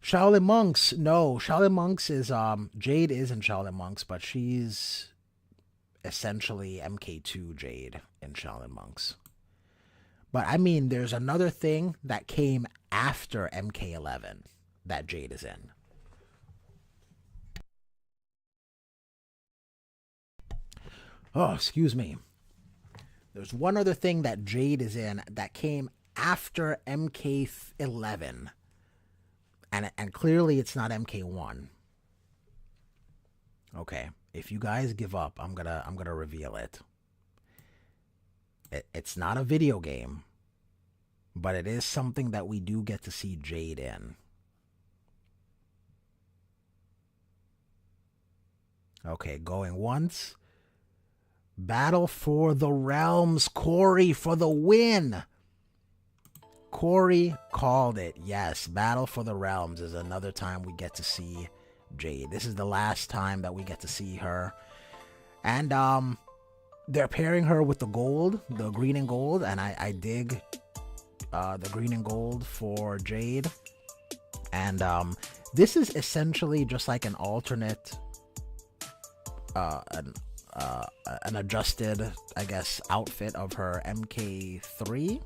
Shaolin Monks. No, Shaolin Monks is, Jade is in Shaolin Monks, but she's essentially MK2 Jade in Shaolin Monks. But I mean, there's another thing that came after MK11 that Jade is in. Oh, excuse me. There's one other thing that Jade is in that came after MK11. And clearly it's not MK1. Okay, if you guys give up, I'm gonna reveal it. It's not a video game, but it is something that we do get to see Jade in. Okay, going once. Battle for the Realms, Corey for the win. Corey called it. Yes, Battle for the Realms is another time we get to see Jade. This is the last time that we get to see her. And they're pairing her with the gold, the green and gold, and I dig the green and gold for Jade. And this is essentially just like an alternate an adjusted, I guess, outfit of her MK3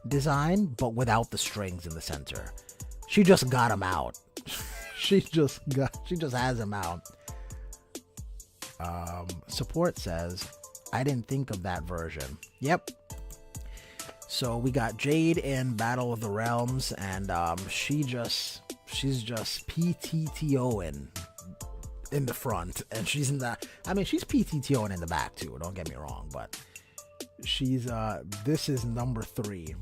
design, but without the strings in the center. She just got him out. she just has him out. Support says, I didn't think of that version. Yep. So we got Jade in Battle of the Realms, and she's just PTTOing in the front, and she's in the, I mean, she's PTTOing in the back too, don't get me wrong, but she's this is number 3.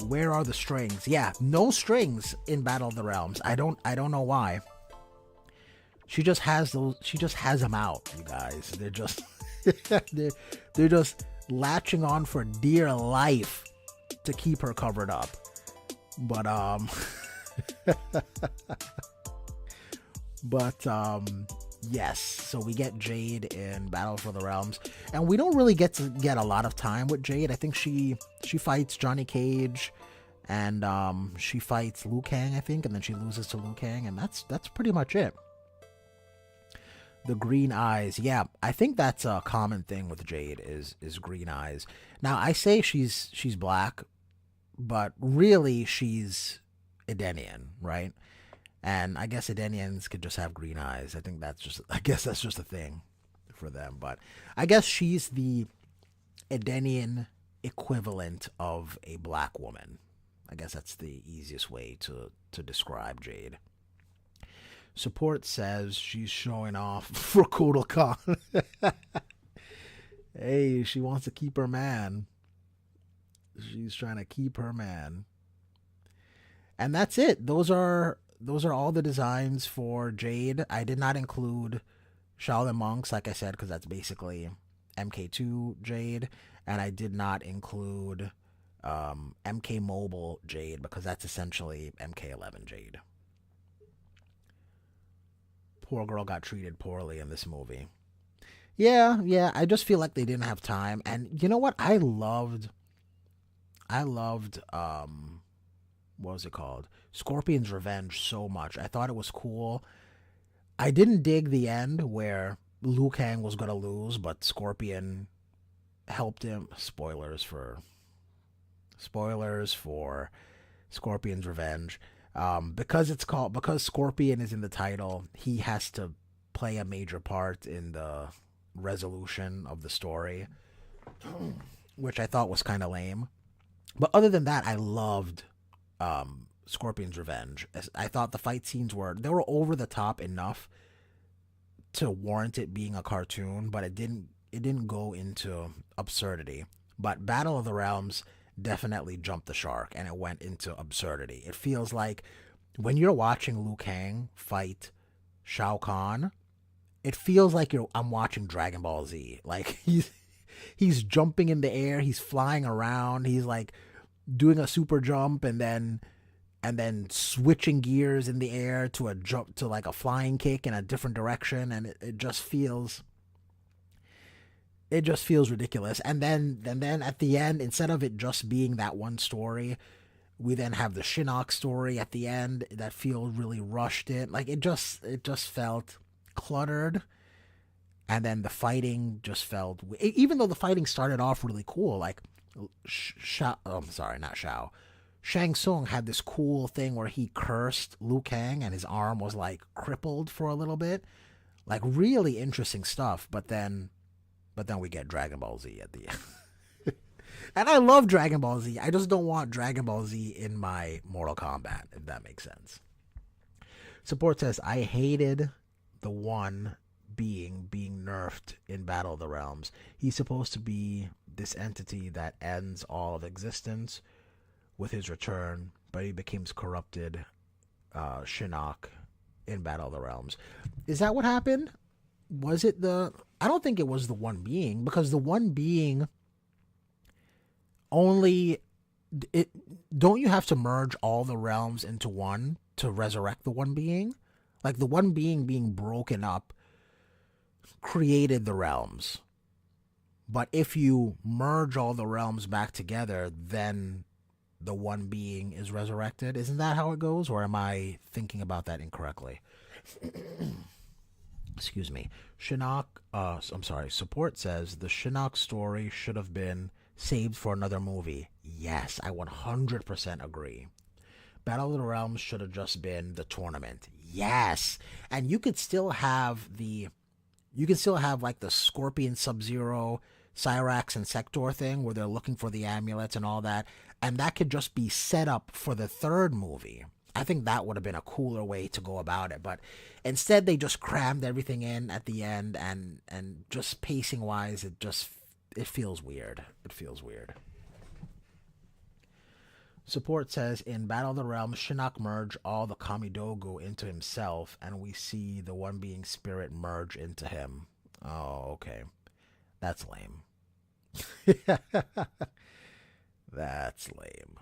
Where are the strings? Yeah, no strings in Battle of the Realms. I don't know why. She just has those, she just has them out, you guys. They're just they're just latching on for dear life to keep her covered up. But yes, so we get Jade in Battle for the Realms, and we don't really get a lot of time with Jade. I think she fights Johnny Cage, and she fights Liu Kang, I think, and then she loses to Liu Kang, and that's pretty much it. The green eyes, yeah, I think that's a common thing with Jade is green eyes. Now I say she's black, but really she's Edenian, right? And I guess Edenians could just have green eyes. I guess that's just a thing for them. But I guess she's the Edenian equivalent of a black woman. I guess that's the easiest way to describe Jade. Support says she's showing off for Kotal Khan. Hey, she wants to keep her man. She's trying to keep her man. And that's it. Those are all the designs for Jade. I did not include Shaolin Monks, like I said, because that's basically MK2 Jade. And I did not include MK Mobile Jade because that's essentially MK11 Jade. Poor girl got treated poorly in this movie. Yeah, I just feel like they didn't have time. And you know what? I loved what was it called? Scorpion's Revenge so much. I thought it was cool. I didn't dig the end where Liu Kang was going to lose, but Scorpion helped him. Spoilers for Scorpion's Revenge. Because Scorpion is in the title, he has to play a major part in the resolution of the story, which I thought was kind of lame. But other than that, I loved Scorpion's Revenge. I thought the fight scenes were over the top enough to warrant it being a cartoon, but it didn't go into absurdity. But Battle of the Realms definitely jumped the shark and it went into absurdity. It feels like when you're watching Liu Kang fight Shao Kahn, it feels like I'm watching Dragon Ball Z. Like he's jumping in the air, he's flying around, he's like doing a super jump and then switching gears in the air to a jump to like a flying kick in a different direction, and it just feels ridiculous. And then at the end, instead of it just being that one story, we then have the Shinnok story at the end that feels really rushed in. Like it just felt cluttered. And then the fighting just felt, even though the fighting started off really cool, like Shang Tsung had this cool thing where he cursed Liu Kang and his arm was like crippled for a little bit. Like really interesting stuff, but then we get Dragon Ball Z at the end. And I love Dragon Ball Z. I just don't want Dragon Ball Z in my Mortal Kombat, if that makes sense. Support says, I hated the one being nerfed in Battle of the Realms. He's supposed to be this entity that ends all of existence with his return, but he becomes corrupted Shinnok in Battle of the Realms. Is that what happened? Was it I don't think it was the one being, because the one being don't you have to merge all the realms into one to resurrect the one being? Like the one being broken up created the realms. But if you merge all the realms back together, then the one being is resurrected. Isn't that how it goes? Or am I thinking about that incorrectly? Excuse me. Support says the Shinnok story should have been saved for another movie. Yes, I 100% agree. Battle of the Realms should have just been the tournament. Yes. And you could still have like the Scorpion, Sub-Zero, Cyrax, and Sector thing where they're looking for the amulets and all that. And that could just be set up for the third movie. I think that would have been a cooler way to go about it. But instead, they just crammed everything in at the end, and just pacing-wise, it feels weird. It feels weird. Support says, in Battle of the Realms, Shinnok merged all the Kamidogu into himself, and we see the one being spirit merge into him. Oh, okay. That's lame. That's lame.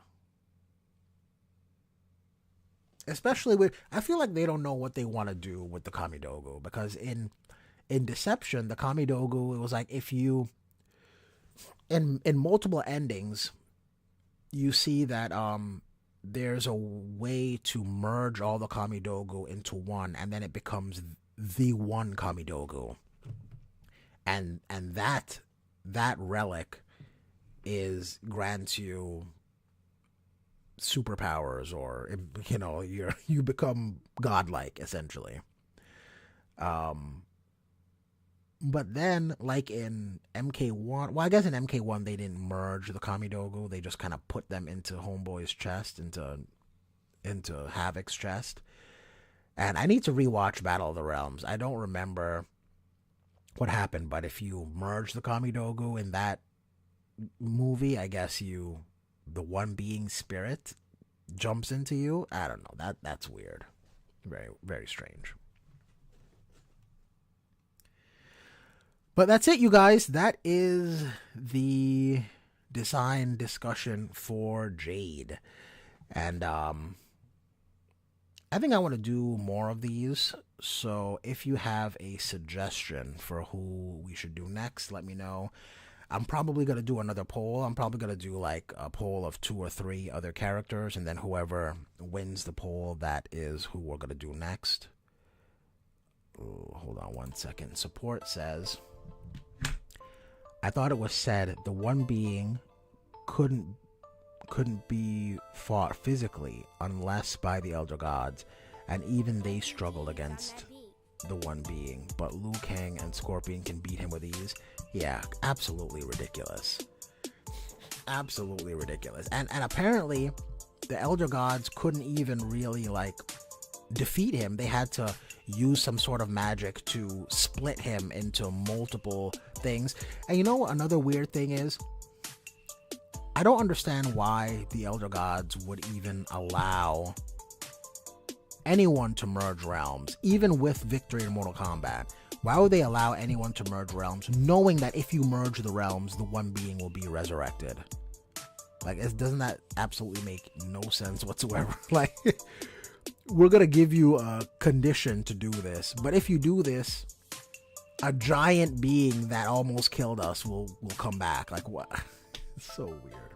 Especially I feel like they don't know what they want to do with the Kamidogu, because in Deception, the Kamidogu, it was like if you, in multiple endings, you see that there's a way to merge all the Kamidogu into one, and then it becomes the one Kamidogu. And that relic grants you superpowers, or you become godlike essentially. But then, like in MK1, well, I guess in MK1 they didn't merge the Kamidogu. They just kind of put them into Homeboy's chest, into Havoc's chest. And I need to rewatch Battle of the Realms. I don't remember what happened, but if you merge the Kamidogu in that movie, I guess the one being spirit jumps into you. I don't know. That's weird. Very, very strange. But that's it, you guys. That is the design discussion for Jade. And I think I want to do more of these. So if you have a suggestion for who we should do next, let me know. I'm probably going to do another poll. I'm probably going to do like a poll of 2 or 3 other characters. And then whoever wins the poll, that is who we're going to do next. Oh, hold on one second. Support says, I thought it was said the one being couldn't be fought physically unless by the elder gods, and even they struggled against the one being, but Liu Kang and Scorpion can beat him with ease. Yeah, absolutely ridiculous. Absolutely ridiculous. And apparently the elder gods couldn't even really like defeat him. They had to use some sort of magic to split him into multiple things. And you know what another weird thing is? I don't understand why the elder gods would even allow anyone to merge realms, even with victory in Mortal Kombat. Why would they allow anyone to merge realms, knowing that if you merge the realms, the one being will be resurrected? Like, doesn't that absolutely make no sense whatsoever? Like, we're gonna give you a condition to do this, but if you do this, a giant being that almost killed us will come back. Like, what? It's so weird.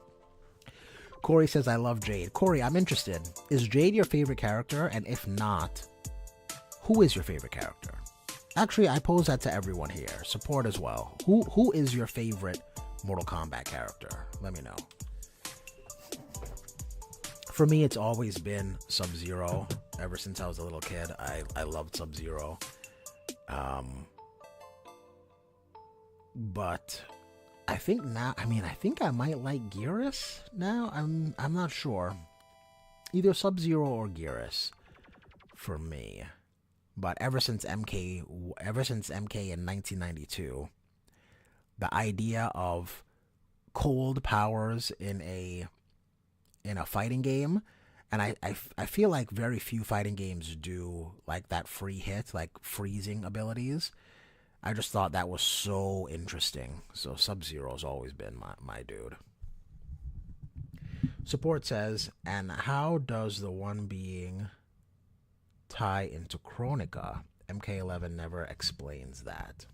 Corey says, I love Jade. Corey, I'm interested. Is Jade your favorite character? And if not, who is your favorite character? Actually, I pose that to everyone here. Support as well. Who is your favorite Mortal Kombat character? Let me know. For me, it's always been Sub-Zero. Ever since I was a little kid, I loved Sub-Zero. But I think now, I think I might like Geras now. I'm not sure. Either Sub-Zero or Geras for me. But ever since MK in 1992, the idea of cold powers in a fighting game, and I feel like very few fighting games do like that free hit, like freezing abilities. I just thought that was so interesting. So Sub-Zero's always been my dude. Support says, and how does the one being tie into Chronica? MK11 never explains that.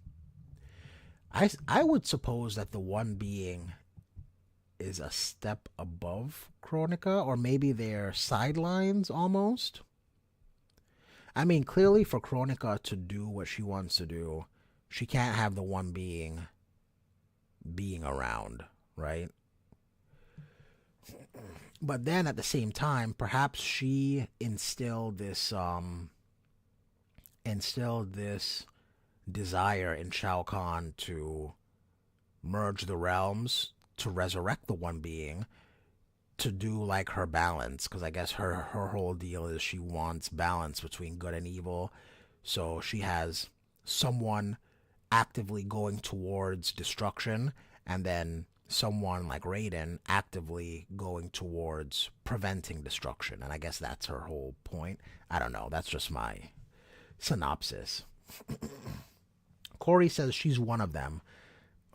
I would suppose that the one being is a step above Chronica, or maybe they're sidelines almost. I mean, clearly for Chronica to do what she wants to do, she can't have the one being around, right? But then at the same time, perhaps she instilled this desire in Shao Kahn to merge the realms, to resurrect the one being, to do like her balance, because I guess her whole deal is she wants balance between good and evil. So she has someone actively going towards destruction, and then someone like Raiden actively going towards preventing destruction. And I guess that's her whole point. I don't know. That's just my synopsis. Corey says she's one of them.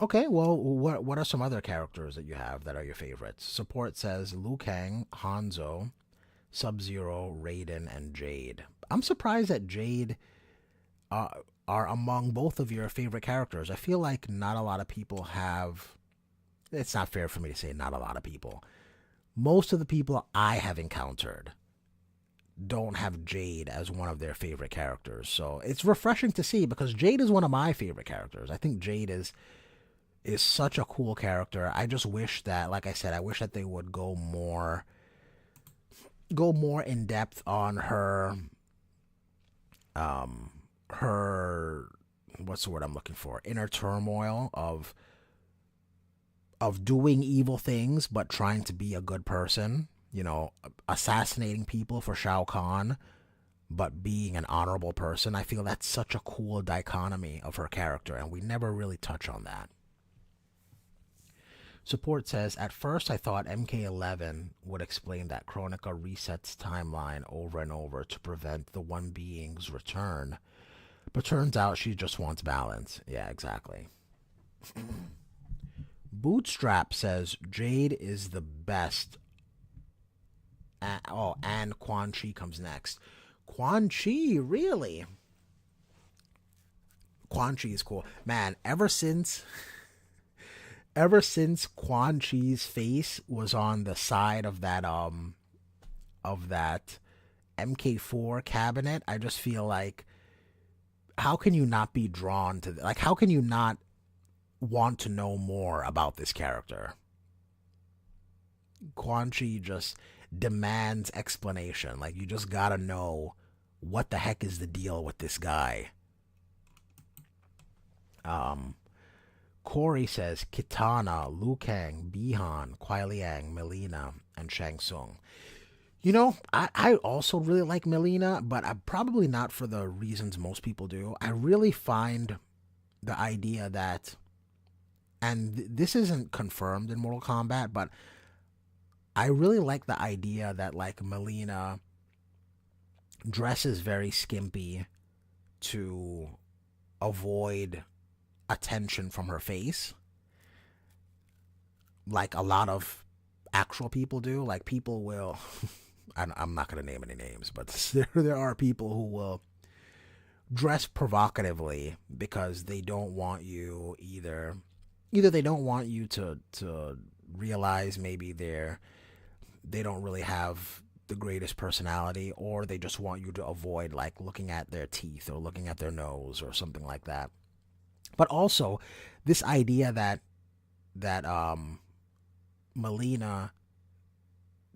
Okay, well, what are some other characters that you have that are your favorites? Support says Liu Kang, Hanzo, Sub-Zero, Raiden, and Jade. I'm surprised that Jade are among both of your favorite characters. I feel like not a lot of people have... It's not fair for me to say not a lot of people. Most of the people I have encountered don't have Jade as one of their favorite characters. So it's refreshing to see, because Jade is one of my favorite characters. I think Jade is such a cool character. I just wish that, like I said, I wish that they would go more in depth on her what's the word I'm looking for? Inner turmoil of doing evil things but trying to be a good person. You know, assassinating people for Shao Kahn, but being an honorable person. I feel that's such a cool dichotomy of her character, and we never really touch on that. Support says, at first I thought MK11 would explain that Chronica resets timeline over and over to prevent the one being's return, but turns out she just wants balance. Yeah, exactly. Bootstrap says, Jade is the best. And Quan Chi comes next. Quan Chi, really? Quan Chi is cool. Man, ever since Quan Chi's face was on the side of that MK4 cabinet, I just feel like, how can you not be drawn to, like, how can you not want to know more about this character? Quan Chi just demands explanation. Like, you just gotta know what the heck is the deal with this guy. Corey says Kitana, Liu Kang, Bihan, Kuai Liang, Melina, and Shang Tsung. You know, I also really like Melina, but I'm probably not for the reasons most people do. I really find the idea that, and this isn't confirmed in Mortal Kombat, but I really like the idea that, like, Melina dresses very skimpy to avoid attention from her face, like a lot of actual people do. Like, people will I'm not going to name any names, but there are people who will dress provocatively because they don't want you either they don't want you to realize maybe they don't really have the greatest personality, or they just want you to avoid, like, looking at their teeth or looking at their nose or something like that. But also this idea that Melina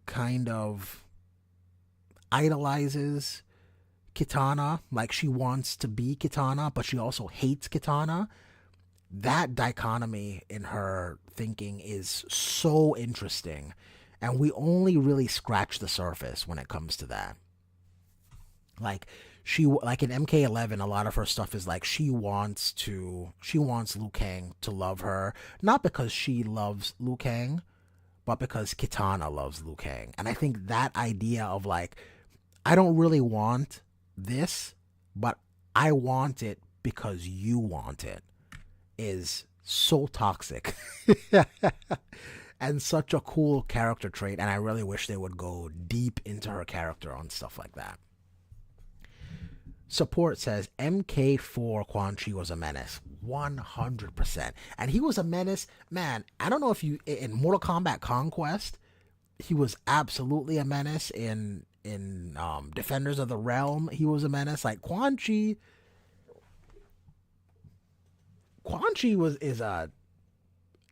kind of idolizes Kitana, like she wants to be Kitana, but she also hates Kitana. That dichotomy in her thinking is so interesting, and we only really scratch the surface when it comes to that. Like, like in MK11, a lot of her stuff is like she wants Liu Kang to love her, not because she loves Liu Kang, but because Kitana loves Liu Kang. And I think that idea of, like, I don't really want this, but I want it because you want it, is so toxic. And such a cool character trait, and I really wish they would go deep into her character on stuff like that. Support says MK4 Quan Chi was a menace. 100%. And he was a menace. Man, I don't know if you, in Mortal Kombat Conquest, he was absolutely a menace. In Defenders of the Realm, he was a menace. Like, Quan Chi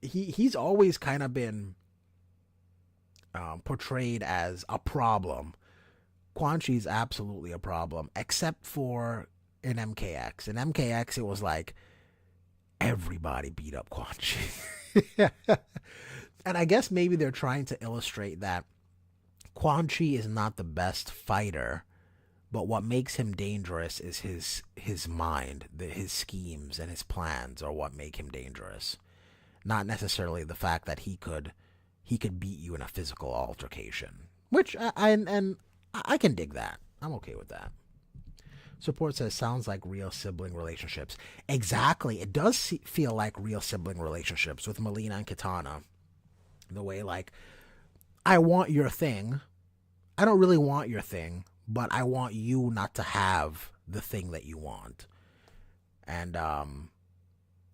he's always kind of been portrayed as a problem. Quan Chi's absolutely a problem, except for in MKX. In MKX, it was like everybody beat up Quan Chi. And I guess maybe they're trying to illustrate that Quan Chi is not the best fighter, but what makes him dangerous is his mind, his schemes and his plans are what make him dangerous. Not necessarily the fact that he could beat you in a physical altercation, which I can dig that. I'm okay with that. Support says, sounds like real sibling relationships. Exactly. It does feel like real sibling relationships with Melina and Kitana. The way, like, I want your thing. I don't really want your thing, but I want you not to have the thing that you want. And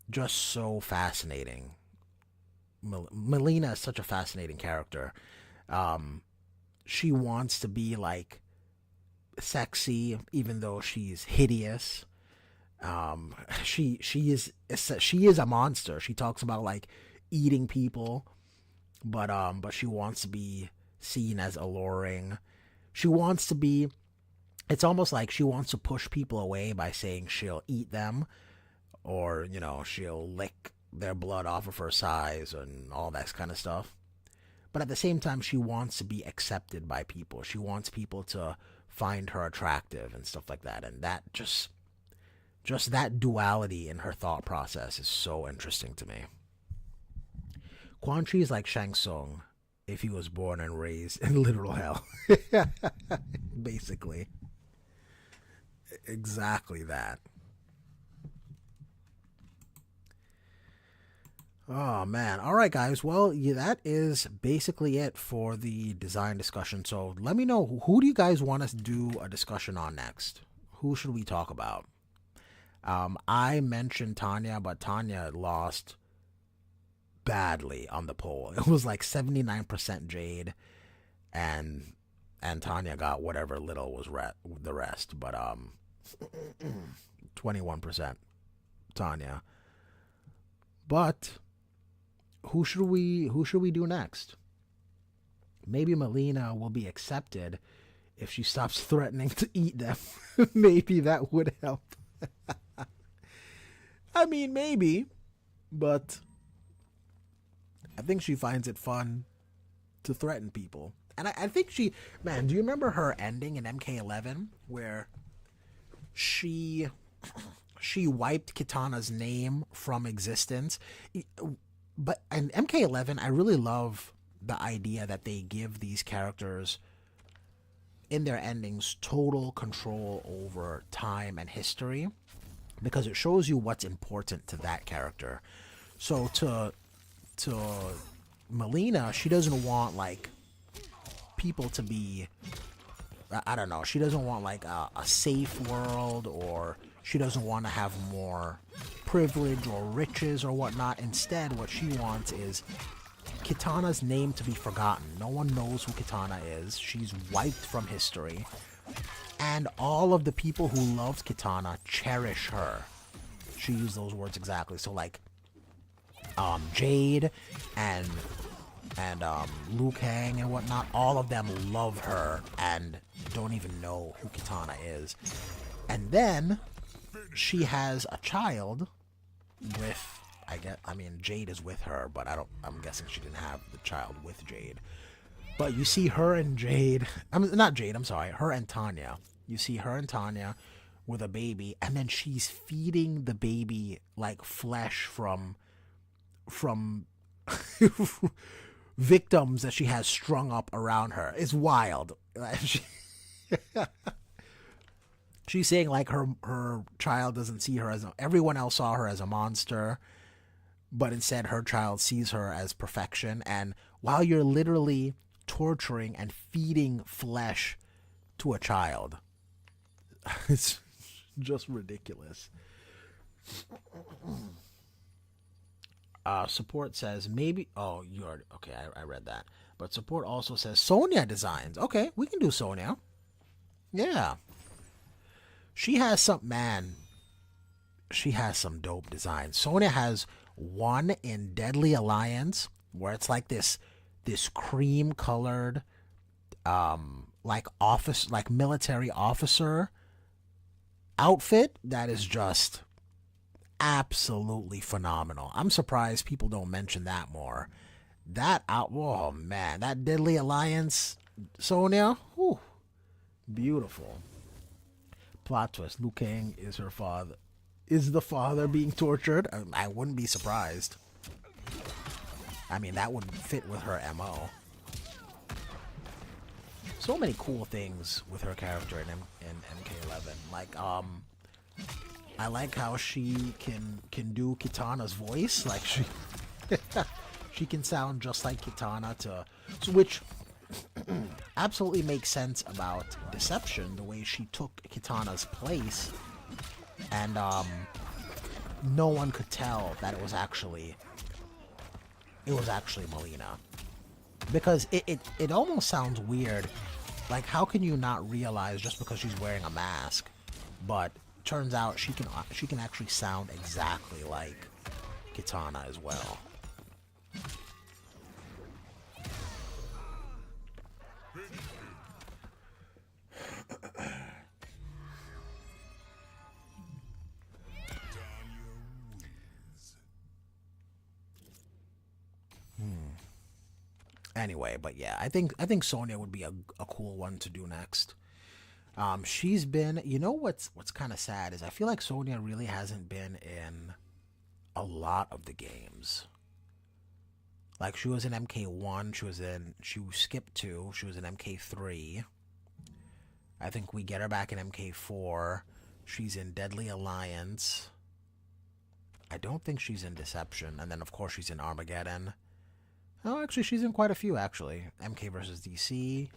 just so fascinating. Melina is such a fascinating character. She wants to be, like, sexy, even though she's hideous. She is a monster. She talks about, like, eating people, but she wants to be seen as alluring. She wants to be. It's almost like she wants to push people away by saying she'll eat them, or, you know, she'll lick their blood off of her size and all that kind of stuff. But at the same time, she wants to be accepted by people. She wants people to find her attractive and stuff like that. And that just that duality in her thought process is so interesting to me. Quan Chi is like Shang Tsung if he was born and raised in literal hell. Basically. Exactly that. Oh, man. All right, guys. Well, yeah, that is basically it for the design discussion. So let me know, who do you guys want us to do a discussion on next? Who should we talk about? I mentioned Tanya, but Tanya lost badly on the poll. It was like 79% Jade, and Tanya got whatever little was the rest. But 21% Tanya. But who should we do next? Maybe Melina will be accepted if she stops threatening to eat them. Maybe that would help. I mean, maybe, but I think she finds it fun to threaten people. And I think do you remember her ending in MK11 where she wiped Kitana's name from existence? But in MK11, I really love the idea that they give these characters in their endings total control over time and history, because it shows you what's important to that character. So to Melina, she doesn't want like people to be, I don't know, she doesn't want like a safe world, or she doesn't want to have more privilege or riches or whatnot. Instead, what she wants is Kitana's name to be forgotten. No one knows who Kitana is. She's wiped from history. And all of the people who loved Kitana cherish her. She used those words exactly. So like Jade and Liu Kang and whatnot, all of them love her and don't even know who Kitana is. And then she has a child with, Jade is with her, but I'm guessing she didn't have the child with Jade. But you see her and Jade, her and Tanya. You see her and Tanya with a baby, and then she's feeding the baby like flesh from victims that she has strung up around her. It's wild. She's saying like her child doesn't see her everyone else saw her as a monster, but instead her child sees her as perfection. And while you're literally torturing and feeding flesh to a child, it's just ridiculous. Support says maybe. Oh, you already. Okay, I read that. But support also says Sonya designs. Okay, we can do Sonya. Yeah. She has some dope designs. Sonya has one in Deadly Alliance where it's like this cream colored like military officer outfit that is just absolutely phenomenal. I'm surprised people don't mention that more. Oh man, that Deadly Alliance Sonya, whew, beautiful. Plot twist: Liu Kang is her father. Is the father being tortured? I wouldn't be surprised. I mean, that would fit with her MO. So many cool things with her character in MK11. Like, I like how she can do Kitana's voice. Like she can sound just like Kitana which absolutely makes sense about Deception, the way she took Kitana's place, and no one could tell that it was actually Melina, because it almost sounds weird. Like, how can you not realize just because she's wearing a mask? But turns out she can actually sound exactly like Kitana as well. Anyway, but yeah, I think Sonya would be a cool one to do next. She's been, you know what's kind of sad is I feel like Sonya really hasn't been in a lot of the games. Like she was in MK1, she skipped 2, she was in MK3. I think we get her back in MK4. She's in Deadly Alliance. I don't think she's in Deception, and then of course she's in Armageddon. Oh, actually she's in quite a few actually. MK versus DC.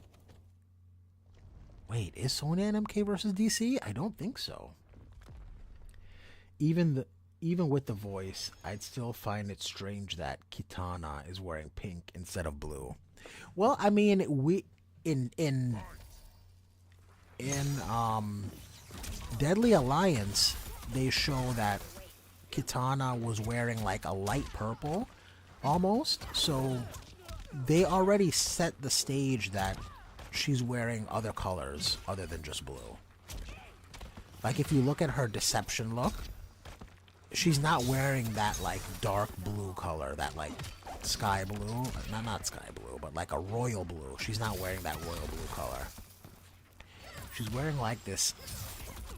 Wait, is Sonya in MK versus DC? I don't think so. Even with the voice, I'd still find it strange that Kitana is wearing pink instead of blue. Well, I mean, we in Deadly Alliance, they show that Kitana was wearing like a light purple almost. So they already set the stage that she's wearing other colors other than just blue. Like if you look at her Deception look, she's not wearing that like dark blue color, that like sky blue, not sky blue, but like a royal blue. She's not wearing that royal blue color. She's wearing like this,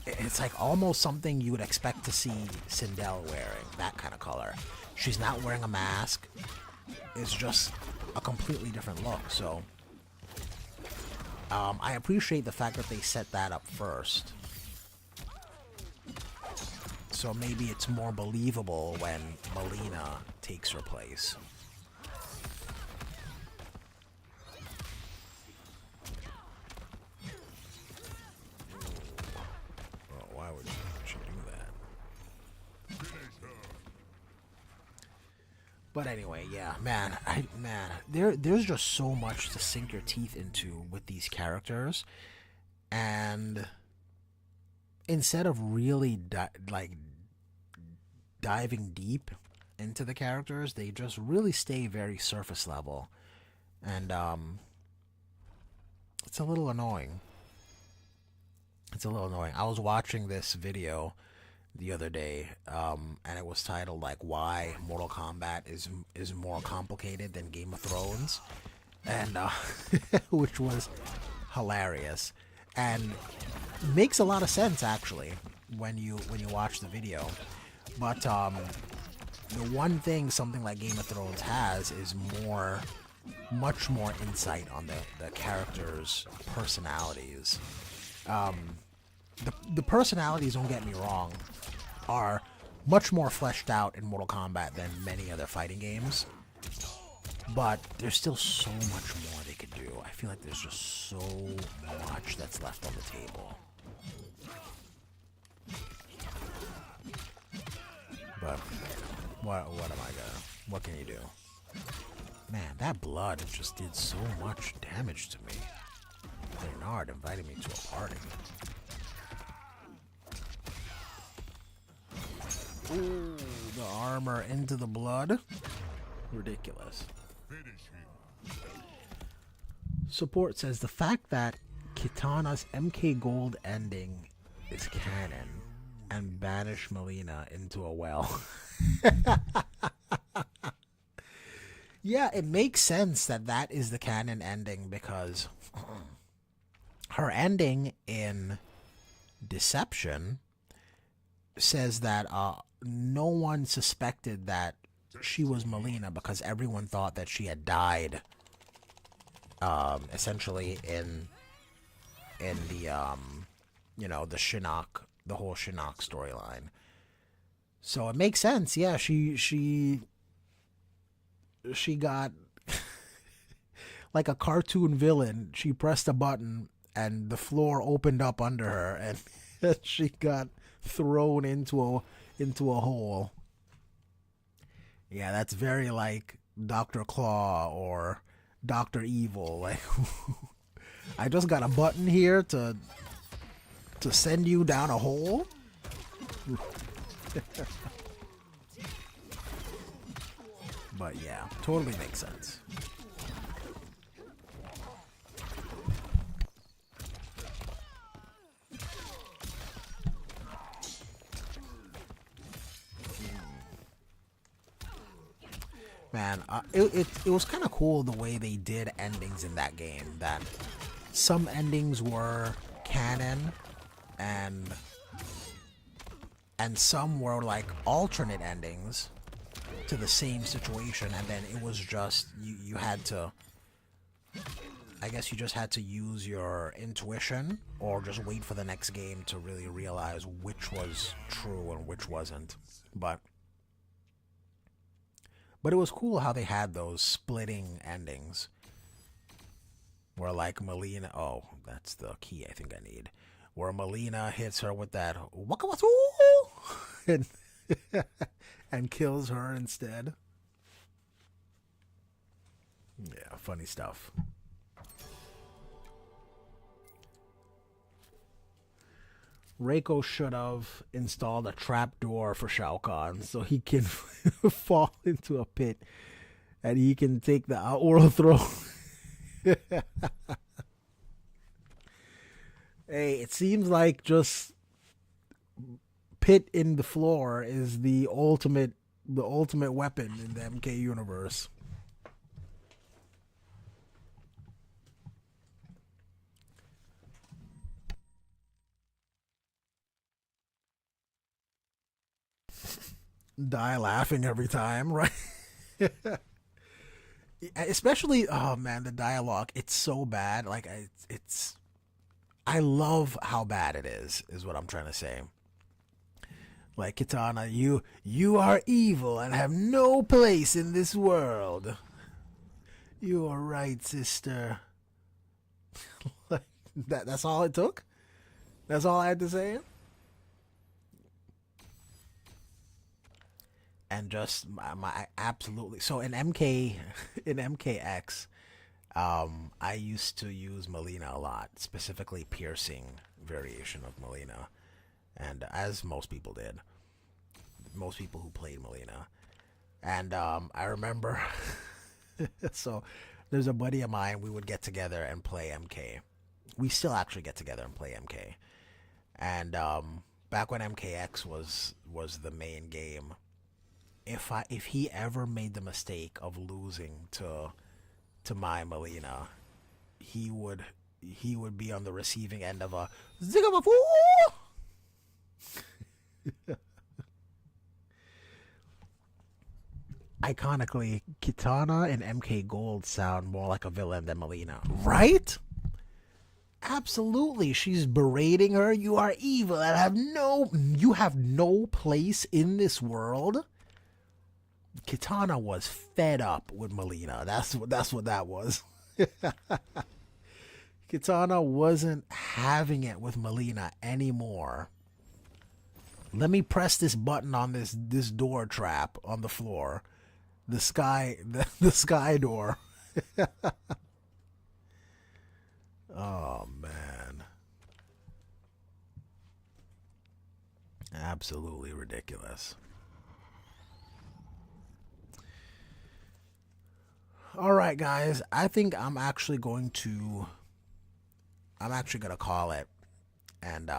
it's like almost something you would expect to see Sindel wearing, that kind of color. She's not wearing a mask. It's just a completely different look. So I appreciate the fact that they set that up first. So maybe it's more believable when Melina takes her place. Oh, why would she do that? But anyway, yeah, man, there's just so much to sink your teeth into with these characters, and instead of really diving deep into the characters, they just really stay very surface level, and it's a little annoying. I was watching this video the other day, and it was titled like "Why Mortal Kombat is more complicated than Game of Thrones," and which was hilarious and makes a lot of sense actually when you watch the video. But the one thing something like Game of Thrones has is much more insight on the characters' personalities. The personalities, don't get me wrong, are much more fleshed out in Mortal Kombat than many other fighting games. But there's still so much more they could do. I feel like there's just so much that's left on the table. But what can you do? Man, that blood just did so much damage to me. Bernard invited me to a party. Ooh, the armor into the blood. Ridiculous. Support says the fact that Kitana's MK Gold ending is canon and banish Melina into a well. Yeah, it makes sense that is the canon ending because her ending in Deception says that no one suspected that she was Melina because everyone thought that she had died, essentially in the the Shinnok, the whole Shinnok storyline. So it makes sense. Yeah, she got like a cartoon villain. She pressed a button and the floor opened up under her and she got thrown into a hole. Yeah, that's very like Dr. Claw or Dr. Evil. Like, I just got a button here to send you down a hole. But yeah, totally makes sense. Man, it was kind of cool the way they did endings in that game. That some endings were canon, and some were like alternate endings to the same situation, and then it was just you had to, I guess you just had to use your intuition or just wait for the next game to really realize which was true and which wasn't. But it was cool how they had those splitting endings. Where like Melina, oh, that's the key I think I need. Where Melina hits her with that waka waka and, and kills her instead. Yeah, funny stuff. Reiko should have installed a trapdoor for Shao Kahn so he can fall into a pit and he can take the Outworld throw. Hey, it seems like just pit in the floor is the ultimate weapon in the MK universe. Die laughing every time, right? Especially, oh man, the dialogue, it's so bad. Like it's I love how bad it is what I'm trying to say. Like, Kitana, you are evil and have no place in this world. You are right, sister. Like, that's all it took? That's all I had to say? And just my absolutely, so in MKX, I used to use Melina a lot, specifically piercing variation of Melina, and as most people did, most people who played Melina. And I remember, so there's a buddy of mine, we would get together and play MK. We still actually get together and play MK. And back when MKX was the main game, if he ever made the mistake of losing to my Melina, he would be on the receiving end of a Zigamafu. Iconically, Kitana and MK Gold sound more like a villain than Melina, right? Absolutely, she's berating her. You are evil and you have no place in this world. Kitana was fed up with Melina. That's what that was. Kitana wasn't having it with Melina anymore. Let me press this button on this door trap on the floor. The sky door. Oh man. Absolutely ridiculous. All right, guys. I think I'm actually gonna call it and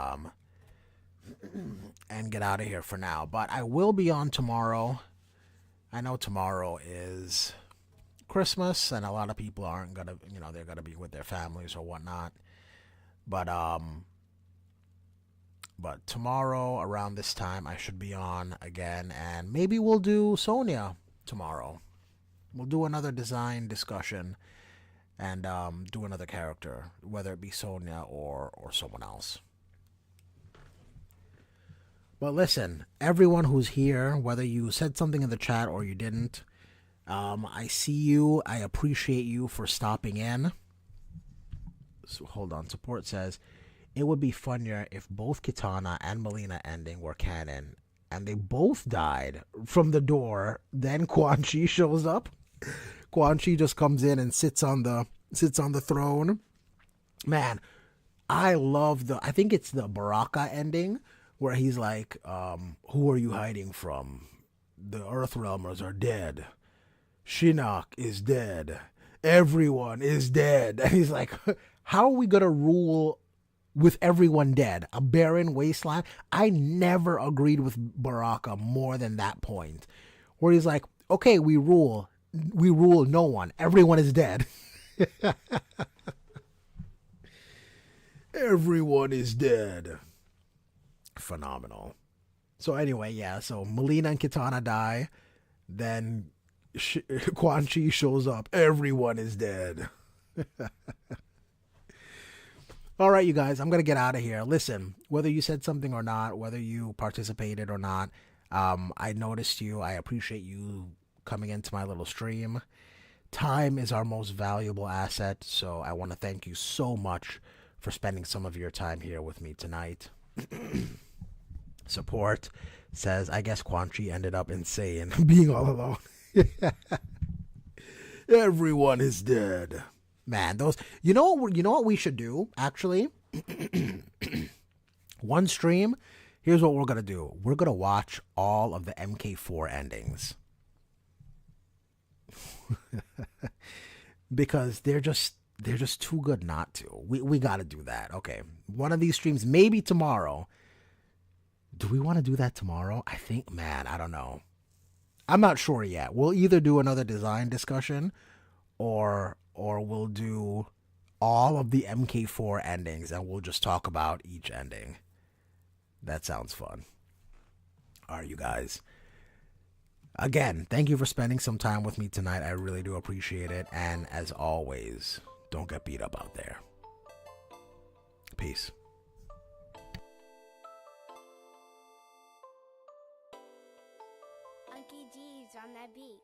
get out of here for now. But I will be on tomorrow. I know tomorrow is Christmas and a lot of people aren't gonna, they're gonna be with their families or whatnot. But tomorrow around this time I should be on again, and maybe we'll do Sonya tomorrow. We'll do another design discussion and do another character, whether it be Sonya or someone else. But listen, everyone who's here, whether you said something in the chat or you didn't, I see you. I appreciate you for stopping in. So hold on. Support says, it would be funnier if both Kitana and Melina ending were canon and they both died from the door. Then Quan Chi shows up. Quan Chi just comes in and sits on the throne. Man, I love I think it's the Baraka ending where he's like, who are you hiding from? The Earthrealmers are dead. Shinnok is dead. Everyone is dead. And he's like, how are we going to rule with everyone dead? A barren wasteland? I never agreed with Baraka more than that point. Where he's like, okay, we rule. we rule no one. Everyone is dead. Everyone is dead. Phenomenal. So anyway, yeah, so Melina and Kitana die. Then Quan Chi shows up. Everyone is dead. All right, you guys, I'm going to get out of here. Listen, whether you said something or not, whether you participated or not, I noticed you. I appreciate you coming into my little stream. Time is our most valuable asset, so I want to thank you so much for spending some of your time here with me tonight. Support says, I guess Quan Chi ended up insane, being all alone. Everyone is dead. Man, those, you know what we should do, actually? One stream, here's what we're going to do. We're going to watch all of the MK4 endings. Because they're just too good not to. We got to do that. Okay. One of these streams, maybe tomorrow. Do we want to do that tomorrow? I think, man, I don't know. I'm not sure yet. We'll either do another design discussion or we'll do all of the MK4 endings and we'll just talk about each ending. That sounds fun. All right, you guys. Again, thank you for spending some time with me tonight. I really do appreciate it. And as always, don't get beat up out there. Peace. Unky G's on that beat.